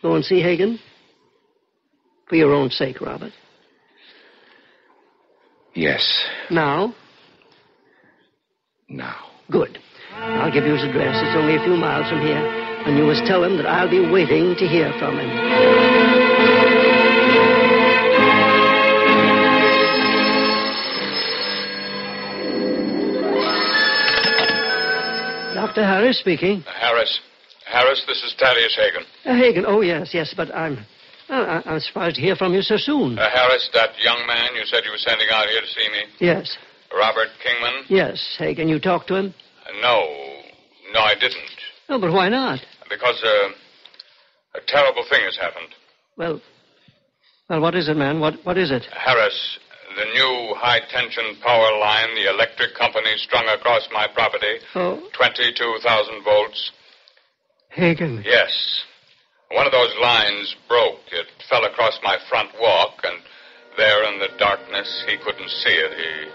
go and see Hagen? For your own sake, Robert. Yes. Now? Now. Good. I'll give you his address. It's only a few miles from here. And you must tell him that I'll be waiting to hear from him. Dr. Harris speaking. Harris, this is Thaddeus Hagen. Hagen, oh, yes, but I'm surprised to hear from you so soon. Harris, that young man you said you were sending out here to see me? Yes. Robert Kingman? Yes, Hagen, you talked to him? No, I didn't. Oh, but why not? Because a terrible thing has happened. Well, what is it, man? What is it? Harris, the new high-tension power line the electric company strung across my property. Oh. 22,000 volts. Hagen. Yes. One of those lines broke. It fell across my front walk, and there in the darkness, he couldn't see it. He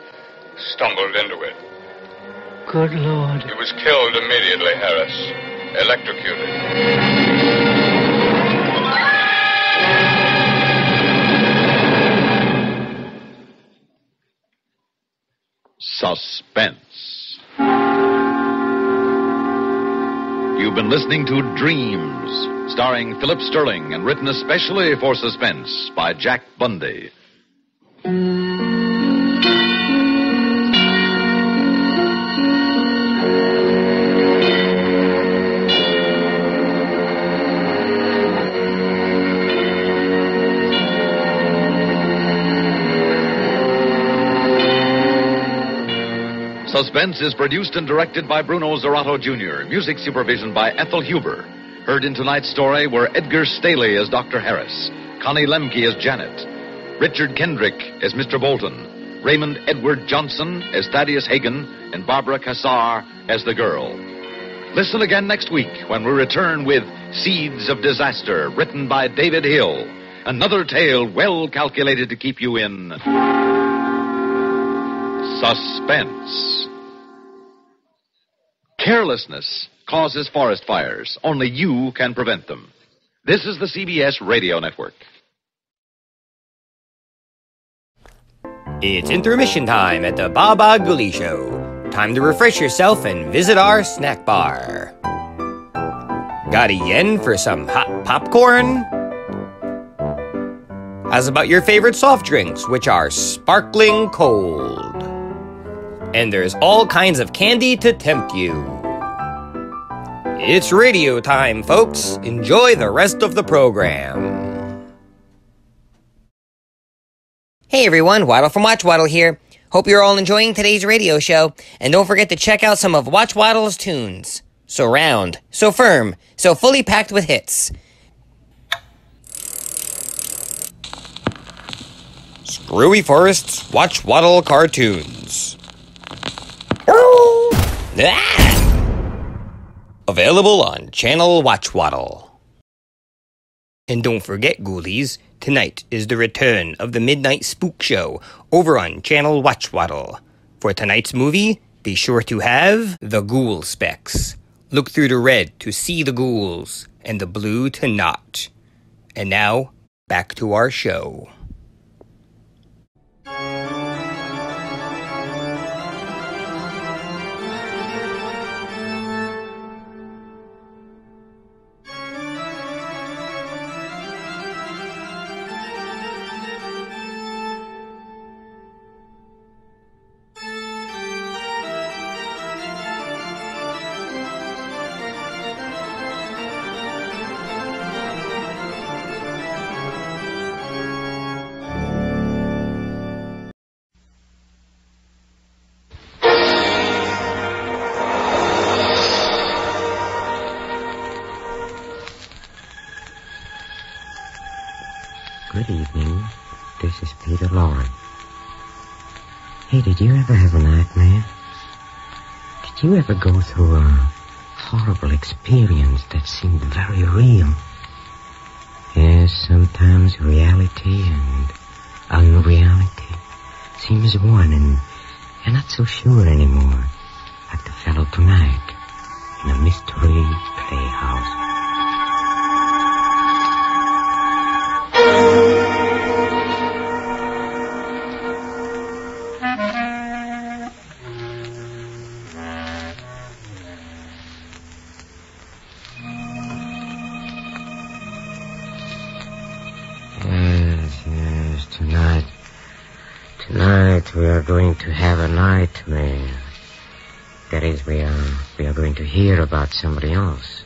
stumbled into it. Good Lord. He was killed immediately, Harris. Electrocuted. Suspense. You've been listening to Dreams, starring Philip Sterling and written especially for Suspense by Jack Bundy. Suspense is produced and directed by Bruno Zerato Jr., music supervision by Ethel Huber. Heard in tonight's story were Edgar Staley as Dr. Harris, Connie Lemke as Janet, Richard Kendrick as Mr. Bolton, Raymond Edward Johnson as Thaddeus Hagen, and Barbara Cassar as the girl. Listen again next week when we return with Seeds of Disaster, written by David Hill. Another tale well calculated to keep you in suspense. Carelessness causes forest fires. Only you can prevent them. This is the CBS Radio Network. It's intermission time at the Bah Ghoulie Show. Time to refresh yourself and visit our snack bar. Got a yen for some hot popcorn? How's about your favorite soft drinks, which are sparkling cold? And there's all kinds of candy to tempt you. It's radio time, folks. Enjoy the rest of the program. Hey everyone, Waddle from Watch Waddle here. Hope you're all enjoying today's radio show. And don't forget to check out some of Watch Waddle's tunes. So round, so firm, so fully packed with hits. Screwy Forest's Watch Waddle cartoons. Available on Channel Watch Waddle. And don't forget, Ghoulies, tonight is the return of the Midnight Spook Show over on Channel Watch Waddle. For tonight's movie, be sure to have the ghoul specs. Look through the red to see the ghouls, and the blue to not. And now, back to our show. Good evening. This is Peter Lorre. Hey, did you ever have a nightmare? Did you ever go through a horrible experience that seemed very real? Yes, sometimes reality and unreality seems one, and you're not so sure anymore. Like the fellow tonight in a Mystery Playhouse. Yes, tonight we are going to have a nightmare. That is, we are going to hear about somebody else,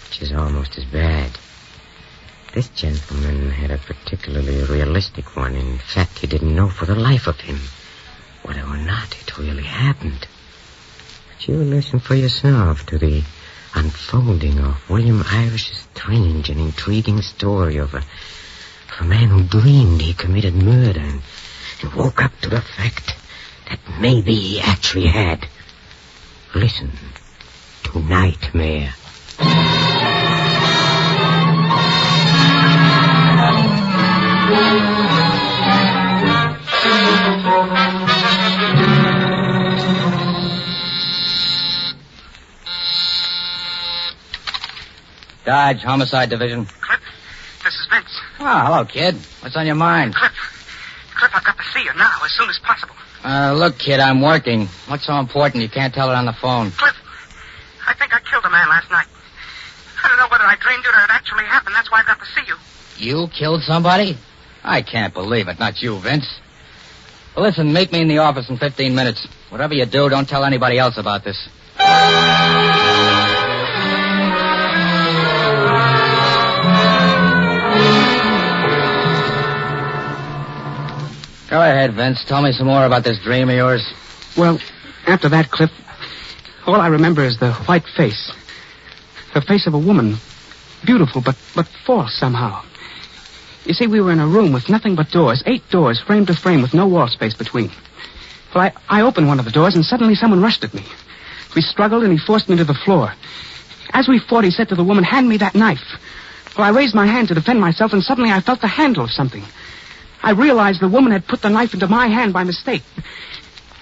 which is almost as bad. This gentleman had a particularly realistic one. In fact, he didn't know for the life of him whether or not it really happened. But you listen for yourself to the unfolding of William Irish's strange and intriguing story of a man who dreamed he committed murder and woke up to the fact that maybe he actually had. Listen to Nightmare. Dodge, Homicide Division. Clip, this is Vince. Oh, hello, kid. What's on your mind? Clip, I've got to see you now, as soon as possible. Look, kid, I'm working. What's so important you can't tell it on the phone? Clip, I think I killed a man last night. I don't know whether I dreamed it or it actually happened. That's why I've got to see you. You killed somebody? I can't believe it. Not you, Vince. Well, listen, meet me in the office in 15 minutes. Whatever you do, don't tell anybody else about this. Go ahead, Vince. Tell me some more about this dream of yours. Well, after that, Cliff, all I remember is the white face. The face of a woman. Beautiful, but false somehow. You see, we were in a room with nothing but doors. 8 doors, frame to frame, with no wall space between. Well, I opened one of the doors, and suddenly someone rushed at me. We struggled, and he forced me to the floor. As we fought, he said to the woman, "Hand me that knife." Well, I raised my hand to defend myself, and suddenly I felt the handle of something. I realized the woman had put the knife into my hand by mistake.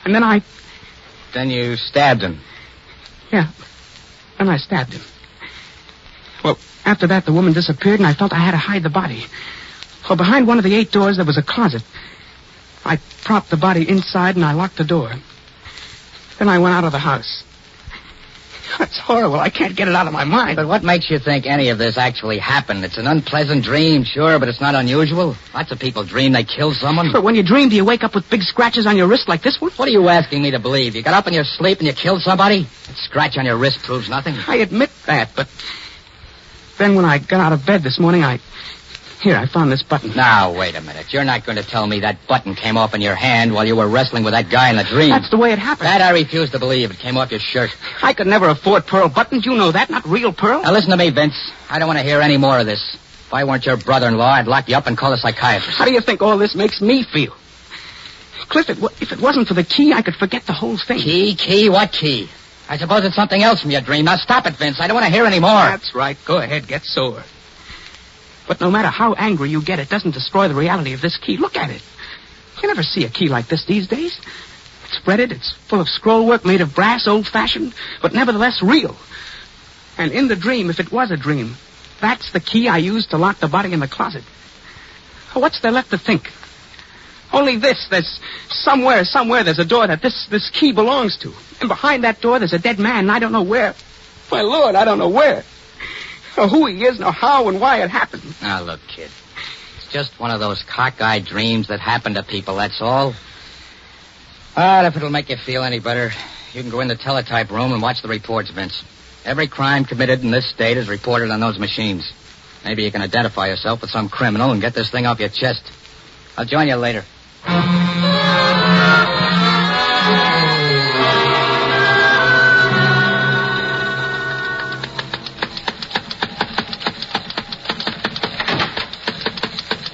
And then Then you stabbed him. Yeah. Then I stabbed him. Well, after that, the woman disappeared, and I felt I had to hide the body. Well, behind one of the 8 doors, there was a closet. I propped the body inside, and I locked the door. Then I went out of the house. It's horrible. I can't get it out of my mind. But what makes you think any of this actually happened? It's an unpleasant dream, sure, but it's not unusual. Lots of people dream they killed someone. But when you dream, do you wake up with big scratches on your wrist like this one? What are you asking me to believe? You got up in your sleep and you killed somebody? That scratch on your wrist proves nothing. I admit that, but then when I got out of bed this morning, I found this button. Now, wait a minute. You're not going to tell me that button came off in your hand while you were wrestling with that guy in the dream. That's the way it happened. That I refuse to believe. It came off your shirt. I could never afford pearl buttons. You know that. Not real pearl. Now, listen to me, Vince. I don't want to hear any more of this. If I weren't your brother-in-law, I'd lock you up and call a psychiatrist. How do you think all this makes me feel? Cliff, if it wasn't for the key, I could forget the whole thing. Key? What key? I suppose it's something else from your dream. Now, stop it, Vince. I don't want to hear any more. That's right. Go ahead. Get sore. But no matter how angry you get, it doesn't destroy the reality of this key. Look at it. You never see a key like this these days. It's fretted, it's full of scroll work made of brass, old-fashioned, but nevertheless real. And in the dream, if it was a dream, that's the key I used to lock the body in the closet. What's there left to think? Only this. There's somewhere there's a door that this key belongs to. And behind that door, there's a dead man, and I don't know where. My Lord, I don't know where. Or who he is, nor how and why it happened. Now, look, kid. It's just one of those cockeyed dreams that happen to people, that's all. But if it'll make you feel any better, you can go in the teletype room and watch the reports, Vince. Every crime committed in this state is reported on those machines. Maybe you can identify yourself with some criminal and get this thing off your chest. I'll join you later.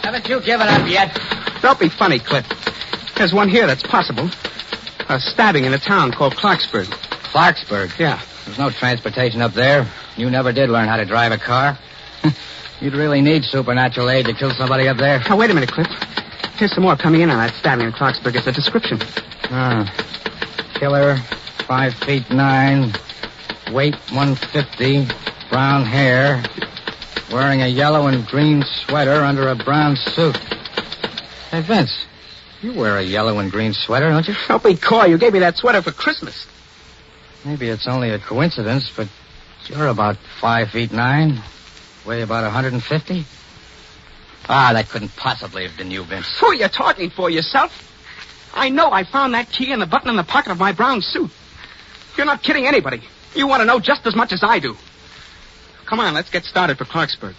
Haven't you given up yet? Don't be funny, Cliff. There's one here that's possible. A stabbing in a town called Clarksburg. Clarksburg? Yeah. There's no transportation up there. You never did learn how to drive a car. You'd really need supernatural aid to kill somebody up there. Now, wait a minute, Cliff. Here's some more coming in on that stabbing in Clarksburg. It's a description. Killer, 5'9", weight 150, brown hair, wearing a yellow and green sweater under a brown suit. Hey, Vince, you wear a yellow and green sweater, don't you? Don't be coy. You gave me that sweater for Christmas. Maybe it's only a coincidence, but you're about 5'9", weigh about 150. That couldn't possibly have been you, Vince. Who are you talking for, yourself? I know I found that key and the button in the pocket of my brown suit. You're not kidding anybody. You want to know just as much as I do. Come on, let's get started for Clarksburg.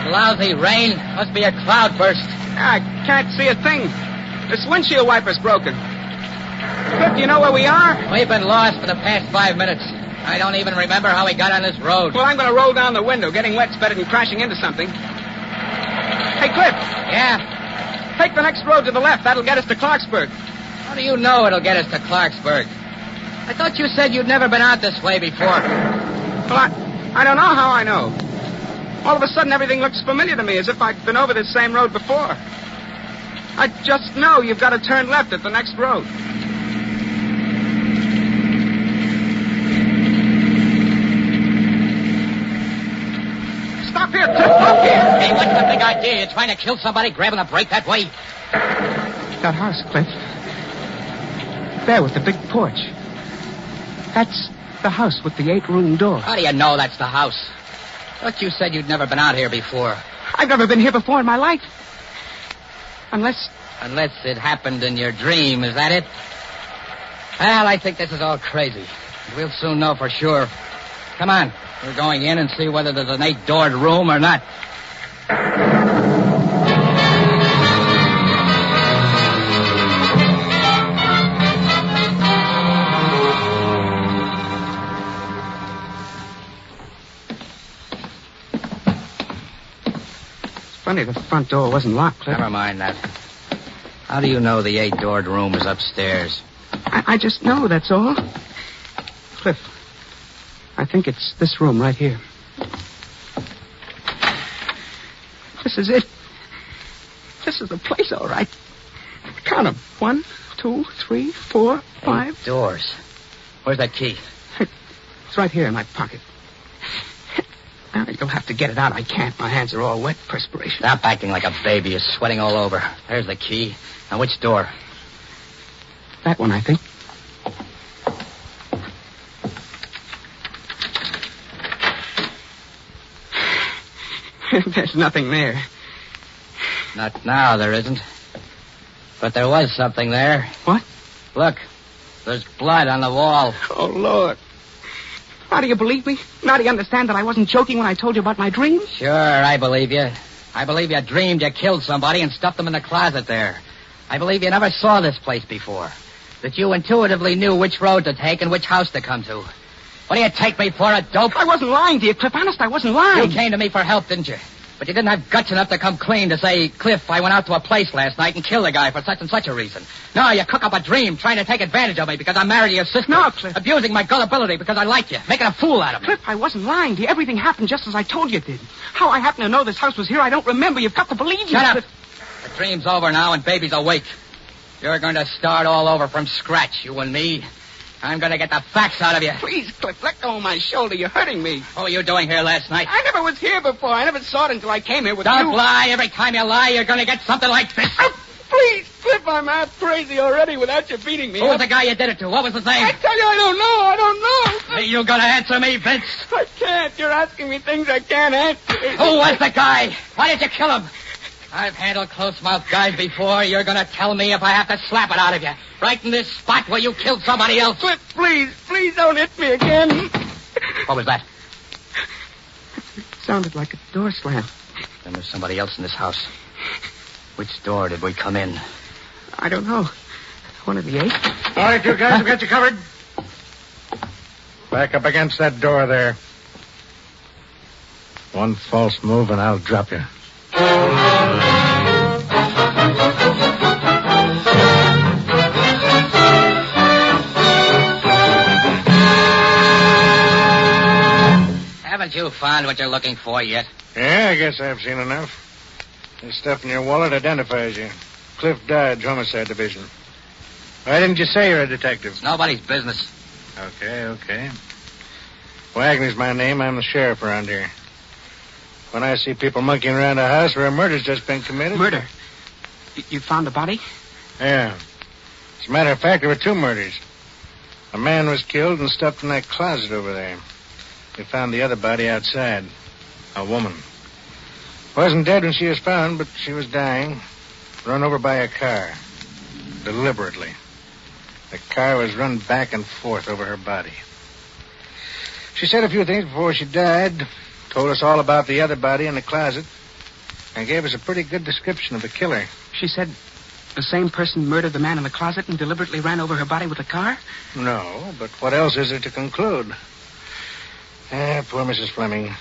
Lousy rain. Must be a cloud burst. I can't see a thing. This windshield wiper's broken. Cliff, do you know where we are? We've been lost for the past 5 minutes. I don't even remember how we got on this road. Well, I'm going to roll down the window. Getting wet's better than crashing into something. Hey, Cliff. Yeah? Take the next road to the left. That'll get us to Clarksburg. How do you know it'll get us to Clarksburg? I thought you said you'd never been out this way before. Well, I don't know how I know. All of a sudden, everything looks familiar to me, as if I'd been over this same road before. I just know you've got to turn left at the next road. Stop here, Cliff. Stop here. Hey, what's the big idea? You're trying to kill somebody, grabbing a break that way? That house, Cliff. There with the big porch. That's the house with the 8-room door. How do you know that's the house? Thought you said you'd never been out here before. I've never been here before in my life. Unless it happened in your dream, is that it? Well, I think this is all crazy. We'll soon know for sure. Come on. We're going in and see whether there's an 8-doored room or not. Funny, the front door wasn't locked, Cliff. Never mind that. How do you know the 8-doored room is upstairs? I just know, that's all. Cliff, I think it's this room right here. This is it. This is the place, all right. Count them. 1, 2, 3, 4, 5. 8 doors. Where's that key? It's right here in my pocket. Now, you'll have to get it out. I can't. My hands are all wet, perspiration. Stop acting like a baby. You're sweating all over. There's the key. Now, which door? That one, I think. There's nothing there. Not now, there isn't. But there was something there. What? Look. There's blood on the wall. Oh, Lord. Now do you believe me? Now do you understand that I wasn't joking when I told you about my dreams? Sure, I believe you. I believe you dreamed you killed somebody and stuffed them in the closet there. I believe you never saw this place before. That you intuitively knew which road to take and which house to come to. What do you take me for, a dope? I wasn't lying to you, Cliff. Honest, I wasn't lying. You came to me for help, didn't you? But you didn't have guts enough to come clean to say, Cliff, I went out to a place last night and killed a guy for such and such a reason. No, you cook up a dream trying to take advantage of me because I'm married to your sister. No, Cliff. Abusing my gullibility because I like you. Making a fool out of me. Cliff, I wasn't lying to you. Everything happened just as I told you it did. How I happen to know this house was here, I don't remember. You've got to believe me. Shut up. Cliff. The dream's over now and baby's awake. You're going to start all over from scratch, you and me. I'm going to get the facts out of you. Please, Cliff, let go of my shoulder. You're hurting me. What were you doing here last night? I never was here before. I never saw it until I came here with you. Don't lie. Every time you lie, you're going to get something like this. Oh, please, Cliff, I'm half crazy already without you beating me. Who was the guy you did it to? What was his name? I tell you, I don't know. I don't know. Hey, you going to answer me, Vince? I can't. You're asking me things I can't answer. Who was the guy? Why did you kill him? I've handled close-mouthed guys before. You're going to tell me if I have to slap it out of you. Right in this spot where you killed somebody else. Cliff, please don't hit me again. What was that? It sounded like a door slam. Then there's somebody else in this house. Which door did we come in? I don't know. One of the 8. All right, you guys, we've got you covered. Back up against that door there. One false move and I'll drop you. Haven't you found what you're looking for yet? Yeah, I guess I've seen enough. This stuff in your wallet identifies you. Cliff Dodge, Homicide Division. Why didn't you say you're a detective? It's nobody's business. Okay. Wagner's my name. I'm the sheriff around here. When I see people monkeying around a house where a murder's just been committed... Murder? You found the body? Yeah. As a matter of fact, there were 2 murders. A man was killed and stuffed in that closet over there. We found the other body outside. A woman. Wasn't dead when she was found, but she was dying. Run over by a car. Deliberately. The car was run back and forth over her body. She said a few things before she died. Told us all about the other body in the closet. And gave us a pretty good description of the killer. She said the same person murdered the man in the closet and deliberately ran over her body with a car? No, but what else is there to conclude? Poor Mrs. Fleming.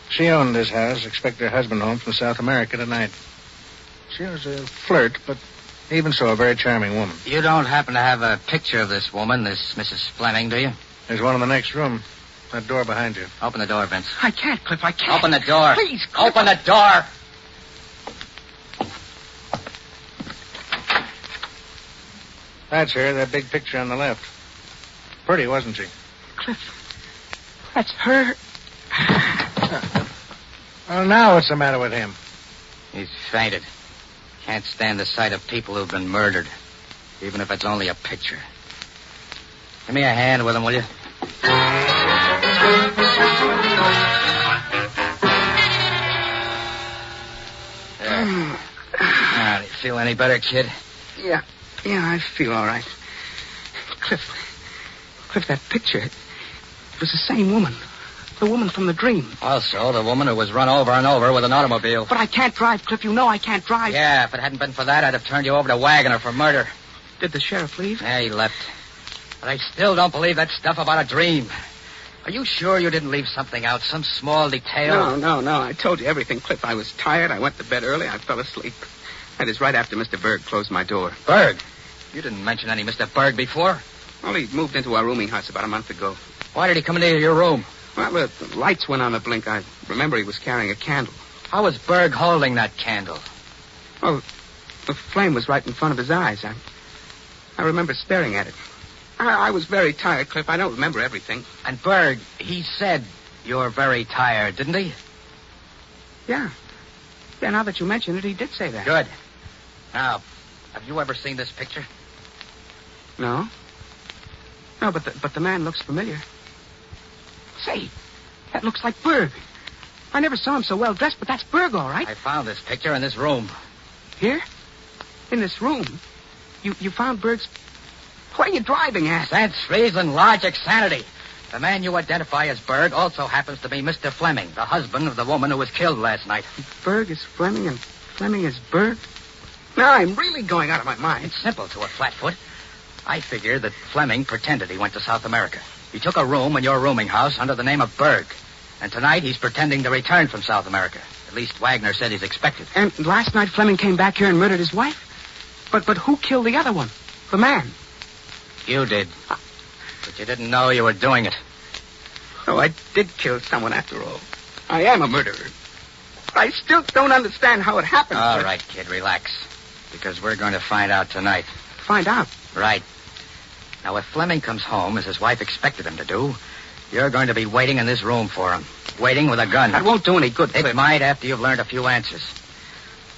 She owned this house, expected her husband home from South America tonight. She was a flirt, but even so, a very charming woman. You don't happen to have a picture of this woman, this Mrs. Fleming, do you? There's one in the next room. That door behind you. Open the door, Vince. I can't, Cliff, I can't. Open the door. Please, Cliff. Open the door. That's her, that big picture on the left. Pretty, wasn't she? Cliff, that's her. Well, now what's the matter with him? He's fainted. Can't stand the sight of people who've been murdered, even if it's only a picture. Give me a hand with him, will you? There. Now, do you feel any better, kid? Yeah, I feel all right. Cliff, that picture, it was the same woman. The woman from the dream. Also, the woman who was run over and over with an automobile. But I can't drive, Cliff. You know I can't drive. Yeah, if it hadn't been for that, I'd have turned you over to Wagner for murder. Did the sheriff leave? Yeah, he left. But I still don't believe that stuff about a dream. Are you sure you didn't leave something out, some small detail? No. I told you everything, Cliff. I was tired. I went to bed early. I fell asleep. That is right after Mr. Berg closed my door. Berg? You didn't mention any Mr. Berg before. Well, he moved into our rooming house about a month ago. Why did he come into your room? Well, the lights went on a blink. I remember he was carrying a candle. How was Berg holding that candle? Well, the flame was right in front of his eyes. I remember staring at it. I was very tired, Cliff. I don't remember everything. And Berg, he said you're very tired, didn't he? Yeah. Yeah, now that you mention it, he did say that. Good. Now, have you ever seen this picture? No. No, but the man looks familiar. Say, that looks like Berg. I never saw him so well dressed, but that's Berg, all right. I found this picture in this room. Here? In this room? You found Berg's... What are you driving at? Sense, reason, logic, sanity. The man you identify as Berg also happens to be Mr. Fleming, the husband of the woman who was killed last night. Berg is Fleming and Fleming is Berg? Now I'm really going out of my mind. It's simple to a flatfoot. I figure that Fleming pretended he went to South America. He took a room in your rooming house under the name of Berg. And tonight he's pretending to return from South America. At least Wagner said he's expected. And last night Fleming came back here and murdered his wife? But who killed the other one? The man? You did. But you didn't know you were doing it. Oh, I did kill someone after all. I am a murderer. I still don't understand how it happened. All right, kid, relax. Because we're going to find out tonight. Find out? Right. Now, if Fleming comes home, as his wife expected him to do, you're going to be waiting in this room for him. Waiting with a gun. That won't do any good. It might after you've learned a few answers.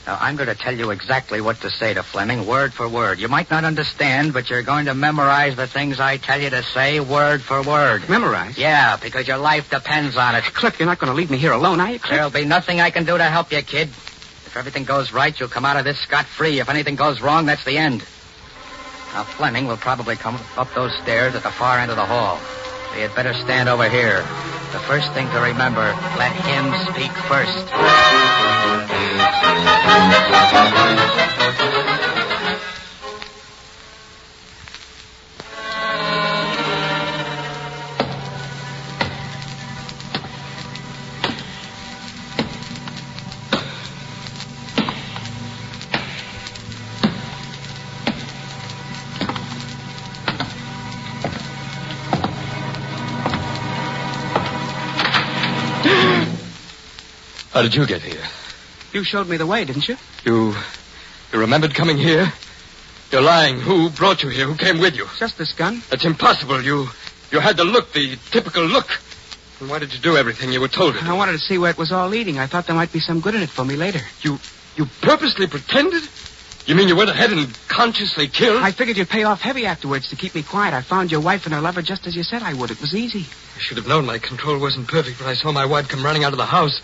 Now, I'm going to tell you exactly what to say to Fleming, word for word. You might not understand, but you're going to memorize the things I tell you to say, word for word. Memorize? Yeah, because your life depends on it. Cliff, you're not going to leave me here alone, are you, Cliff? There'll be nothing I can do to help you, kid. If everything goes right, you'll come out of this scot-free. If anything goes wrong, that's the end. Now, Fleming will probably come up those stairs at the far end of the hall. So you'd better stand over here. The first thing to remember, let him speak first. How did you get here? You showed me the way, didn't you? You remembered coming here? You're lying. Who brought you here? Who came with you? Just this gun. That's impossible. You had the look, the typical look. And why did you do everything you were told to do? I wanted to see where it was all leading. I thought there might be some good in it for me later. You purposely pretended? You mean you went ahead and consciously killed? I figured you'd pay off heavy afterwards to keep me quiet. I found your wife and her lover just as you said I would. It was easy. I should have known my control wasn't perfect when I saw my wife come running out of the house.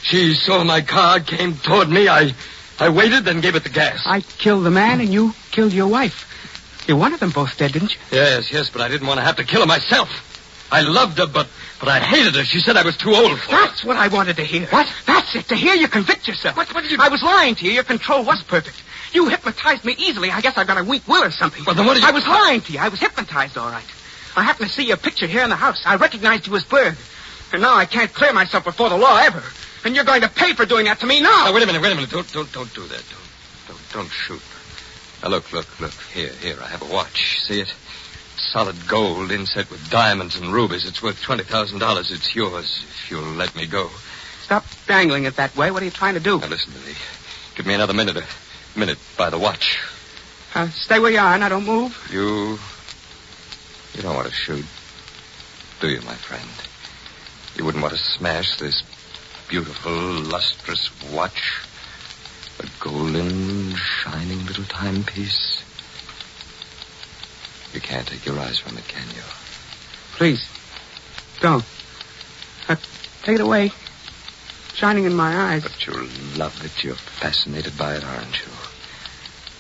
She saw my car, came toward me. I waited, then gave it the gas. I killed the man and you killed your wife. You wanted them both dead, didn't you? Yes, but I didn't want to have to kill her myself. I loved her, but I hated her. She said I was too old for her. That's what I wanted to hear. What? That's it, to hear you convict yourself. What did you... I was lying to you. Your control was perfect. You hypnotized me easily. I guess I've got a weak will or something. Well, then what did you... I was lying to you. I was hypnotized, all right. I happened to see your picture here in the house. I recognized you as Berg. And now I can't clear myself before the law ever. And you're going to pay for doing that to me now. Now, wait a minute. Don't do that. Don't shoot. Now, look. Here, I have a watch. See it? Solid gold inset with diamonds and rubies. It's worth $20,000. It's yours if you'll let me go. Stop dangling it that way. What are you trying to do? Now, listen to me. Give me another minute. A minute by the watch. Stay where you are. Now, don't move. You don't want to shoot, do you, my friend? You wouldn't want to smash this beautiful, lustrous watch. A golden, shining little timepiece. You can't take your eyes from it, can you? Please, don't. Take it away. Shining in my eyes. But you love it. You're fascinated by it, aren't you?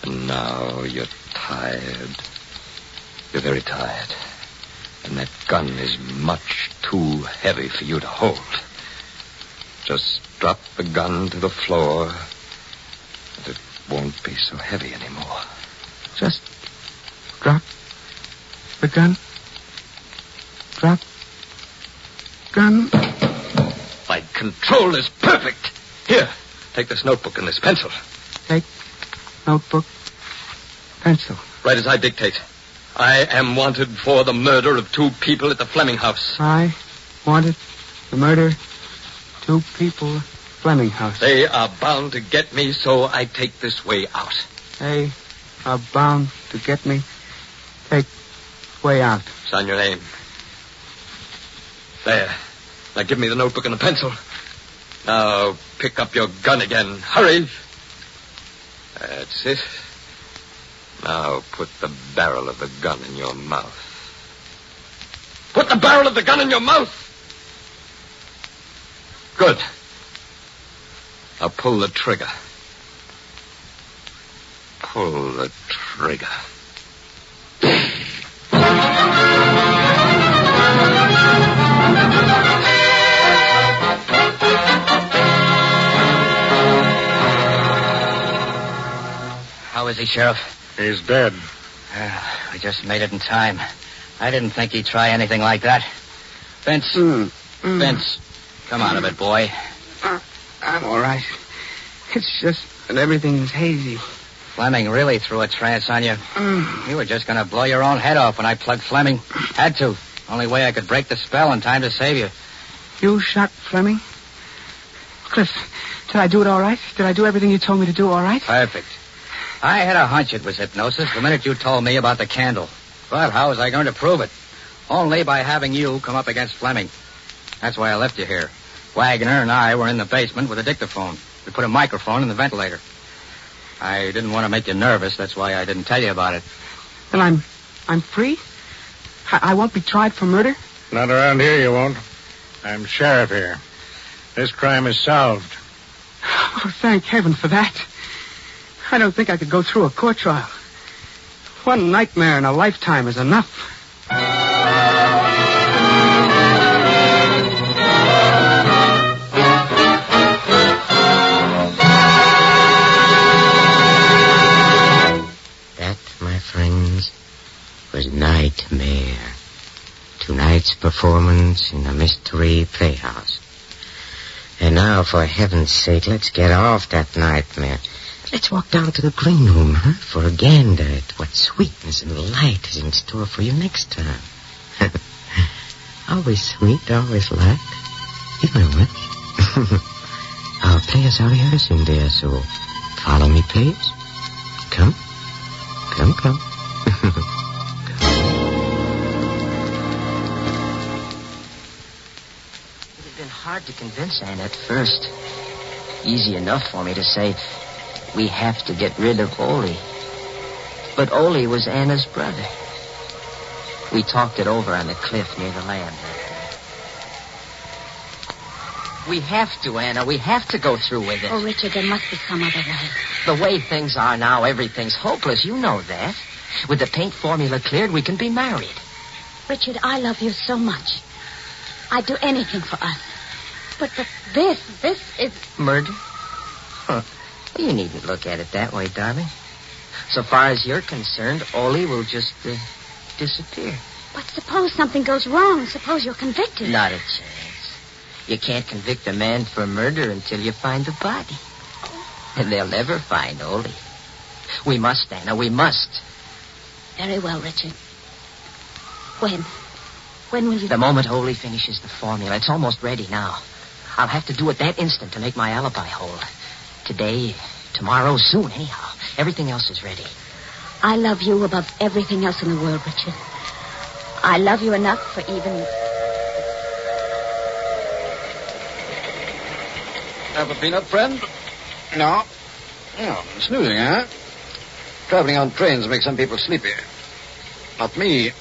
And now you're tired. You're very tired. And that gun is much too heavy for you to hold. Just drop the gun to the floor, and it won't be so heavy anymore. Just drop the gun. Drop gun. My control is perfect. Here, take this notebook and this pencil. Take notebook, pencil. Right as I dictate. I am wanted for the murder of 2 people at the Fleming house. I wanted to murder 2 people at Fleming house. They are bound to get me, so I take this way out. They are bound to get me. Take way out. Sign your name. There. Now give me the notebook and the pencil. Now pick up your gun again. Hurry. That's it. Now put the barrel of the gun in your mouth. Put the barrel of the gun in your mouth. Good. Now pull the trigger. Pull the trigger. How is he, Sheriff? He's dead. We just made it in time. I didn't think he'd try anything like that. Vince. Vince, come out of it, boy. I'm all right. It's just that everything's hazy. Fleming really threw a trance on you. You were just going to blow your own head off when I plugged Fleming. Had to. Only way I could break the spell in time to save you. You shot Fleming? Cliff, did I do it all right? Did I do everything you told me to do all right? Perfect. I had a hunch it was hypnosis the minute you told me about the candle. But how was I going to prove it? Only by having you come up against Fleming. That's why I left you here. Wagner and I were in the basement with a dictaphone. We put a microphone in the ventilator. I didn't want to make you nervous. That's why I didn't tell you about it. Then I'm free? I won't be tried for murder? Not around here, you won't. I'm sheriff here. This crime is solved. Oh, thank heaven for that. I don't think I could go through a court trial. One nightmare in a lifetime is enough. That, my friends, was Nightmare. Tonight's performance in the Mystery Playhouse. And now, for heaven's sake, let's get off that nightmare. Let's walk down to the green room, huh? For a gander at what sweetness and light is in store for you next time. Always sweet, always light. You know it. Our players are rehearsing there, so follow me, please. Come. Come. It had been hard to convince Anne at first. Easy enough for me to say, we have to get rid of Ole. But Ole was Anna's brother. We talked it over on the cliff near the land that day. We have to, Anna. We have to go through with it. Oh, Richard, there must be some other way. The way things are now, everything's hopeless. You know that. With the paint formula cleared, we can be married. Richard, I love you so much. I'd do anything for us. But this is... Murder? Huh. You needn't look at it that way, darling. So far as you're concerned, Ole will just disappear. But suppose something goes wrong. Suppose you're convicted. Not a chance. You can't convict a man for murder until you find the body. And they'll never find Ole. We must, Anna, we must. Very well, Richard. When will you... The moment Ole finishes the formula. It's almost ready now. I'll have to do it that instant to make my alibi hold. Today, tomorrow, soon, anyhow. Everything else is ready. I love you above everything else in the world, Richard. I love you enough for even... Have a peanut, friend? No. No, snoozing, huh? Traveling on trains makes some people sleepy. Not me.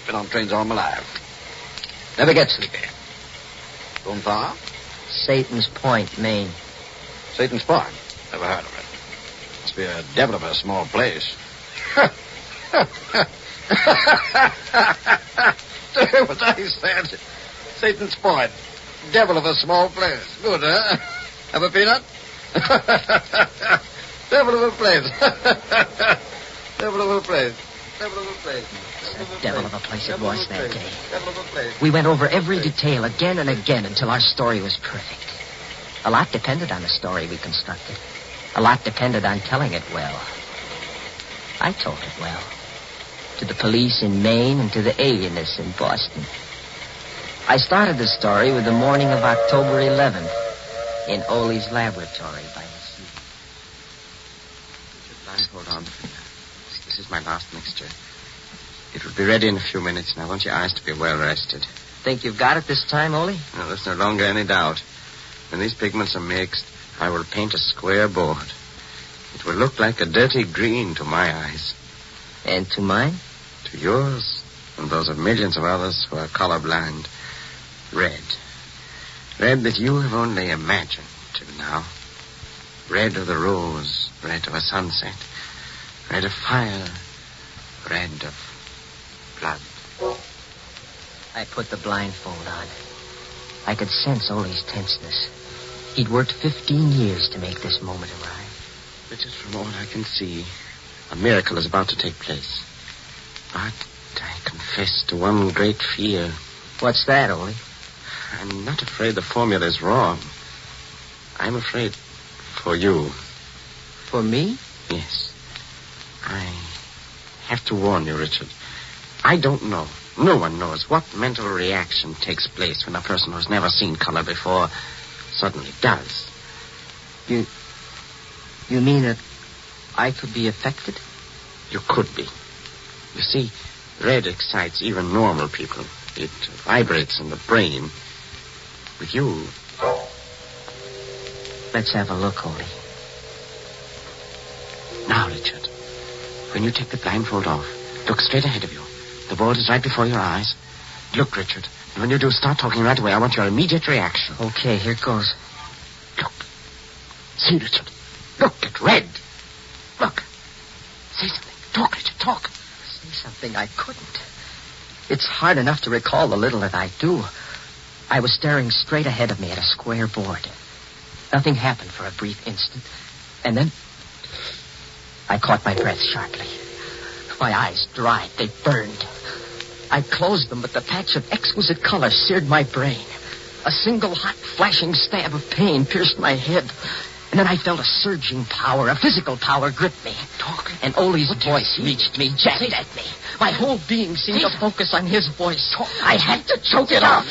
Been on trains all my life. Never get sleepy. Going far? Satan's Point, Maine. Satan's Point? Never heard of it. Must be a devil of a small place. What I said. Satan's Point. Devil of a small place. Good, huh? Have a peanut? Devil of a place. Devil of a place. Devil of a place. A devil of a place it was that day. We went over every detail again and again until our story was perfect. A lot depended on the story we constructed. A lot depended on telling it well. I told it well. To the police in Maine and to the alienists in Boston. I started the story with the morning of October 11th in Ole's laboratory by the sea. Hold on. This is my last mixture. It will be ready in a few minutes, and I want your eyes to be well rested. Think you've got it this time, Ole? No, there's no longer any doubt. When these pigments are mixed, I will paint a square board. It will look like a dirty green to my eyes. And to mine? To yours, and those of millions of others who are colorblind. Red. Red that you have only imagined till now. Red of the rose, red of a sunset, red of fire, red of blood. I put the blindfold on. I could sense Ole's tenseness. He'd worked 15 years to make this moment arrive. But just from all I can see, a miracle is about to take place. But I confess to one great fear. What's that, Ole? I'm not afraid the formula is wrong. I'm afraid for you. For me? Yes. I have to warn you, Richard. I don't know. No one knows what mental reaction takes place when a person who's never seen color before suddenly does. You mean that I could be affected? You could be. You see, red excites even normal people. It vibrates in the brain. With you... Let's have a look, Ole. Now, Richard, when you take the blindfold off, look straight ahead of you. The board is right before your eyes. Look, Richard, and when you do, start talking right away. I want your immediate reaction. Okay, here goes. Look. See, Richard. Look at red. Look. Say something. Talk, Richard, talk. Say something I couldn't. It's hard enough to recall the little that I do. I was staring straight ahead of me at a square board. Nothing happened for a brief instant. And then I caught my breath sharply. My eyes dried. They burned. I closed them, but the patch of exquisite color seared my brain. A single hot, flashing stab of pain pierced my head. And then I felt a surging power, a physical power grip me. Talk. And Ole's voice reached me, jabbed at me. My whole being seemed to focus on his voice. I had to choke it off.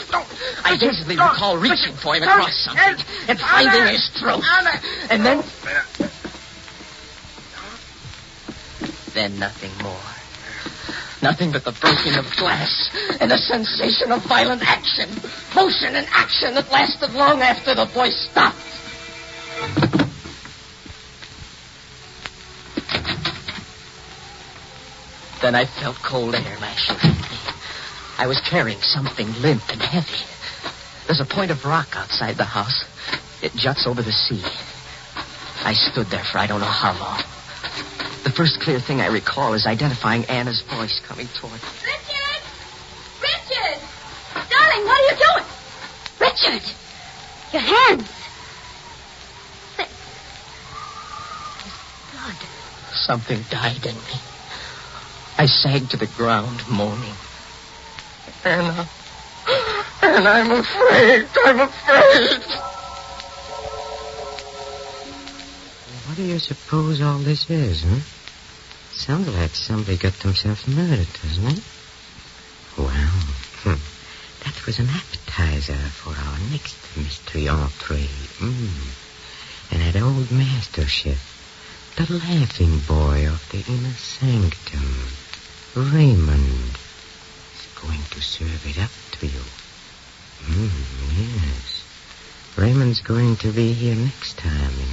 I dazedly recall reaching for him across something and finding his throat. And then nothing more. Nothing but the breaking of glass and a sensation of violent action. Motion and action that lasted long after the voice stopped. Then I felt cold air lashing at me. I was carrying something limp and heavy. There's a point of rock outside the house. It juts over the sea. I stood there for I don't know how long. The first clear thing I recall is identifying Anna's voice coming toward me. Richard! Richard! Darling, what are you doing? Richard! Your hands! There's blood. Something died in me. I sank to the ground, moaning. Anna, I'm afraid. I'm afraid. What do you suppose all this is, huh? Sounds like somebody got themselves murdered, doesn't it? Well, that was an appetizer for our next mystery entree. And that old master chef, the laughing boy of the inner sanctum, Raymond, is going to serve it up to you. Yes. Raymond's going to be here next time in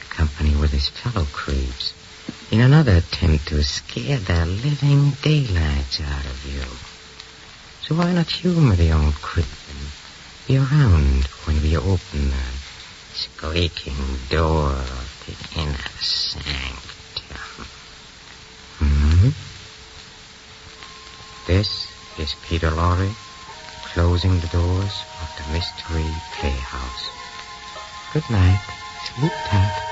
company with his fellow creeps in another attempt to scare the living daylights out of you. So why not humor the old creep and be around when we open the squeaking door of the inner sanctum? This is Peter Lorre closing the doors of the Mystery Playhouse. Good night. Sleep tight.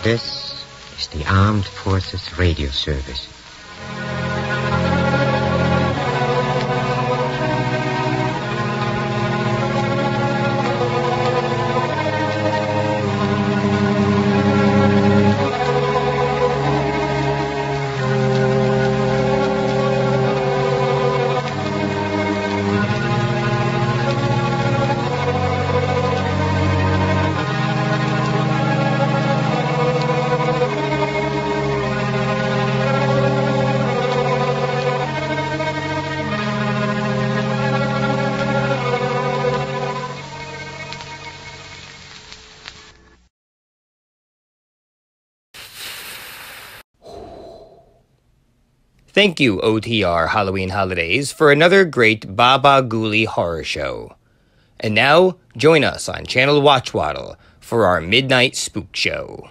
This is the Armed Forces Radio Service. Thank you, OTR Halloween Holidays, for another great Bah Ghoulie Horror Show. And now, join us on Channel Watchwaddle for our Midnight Spook Show.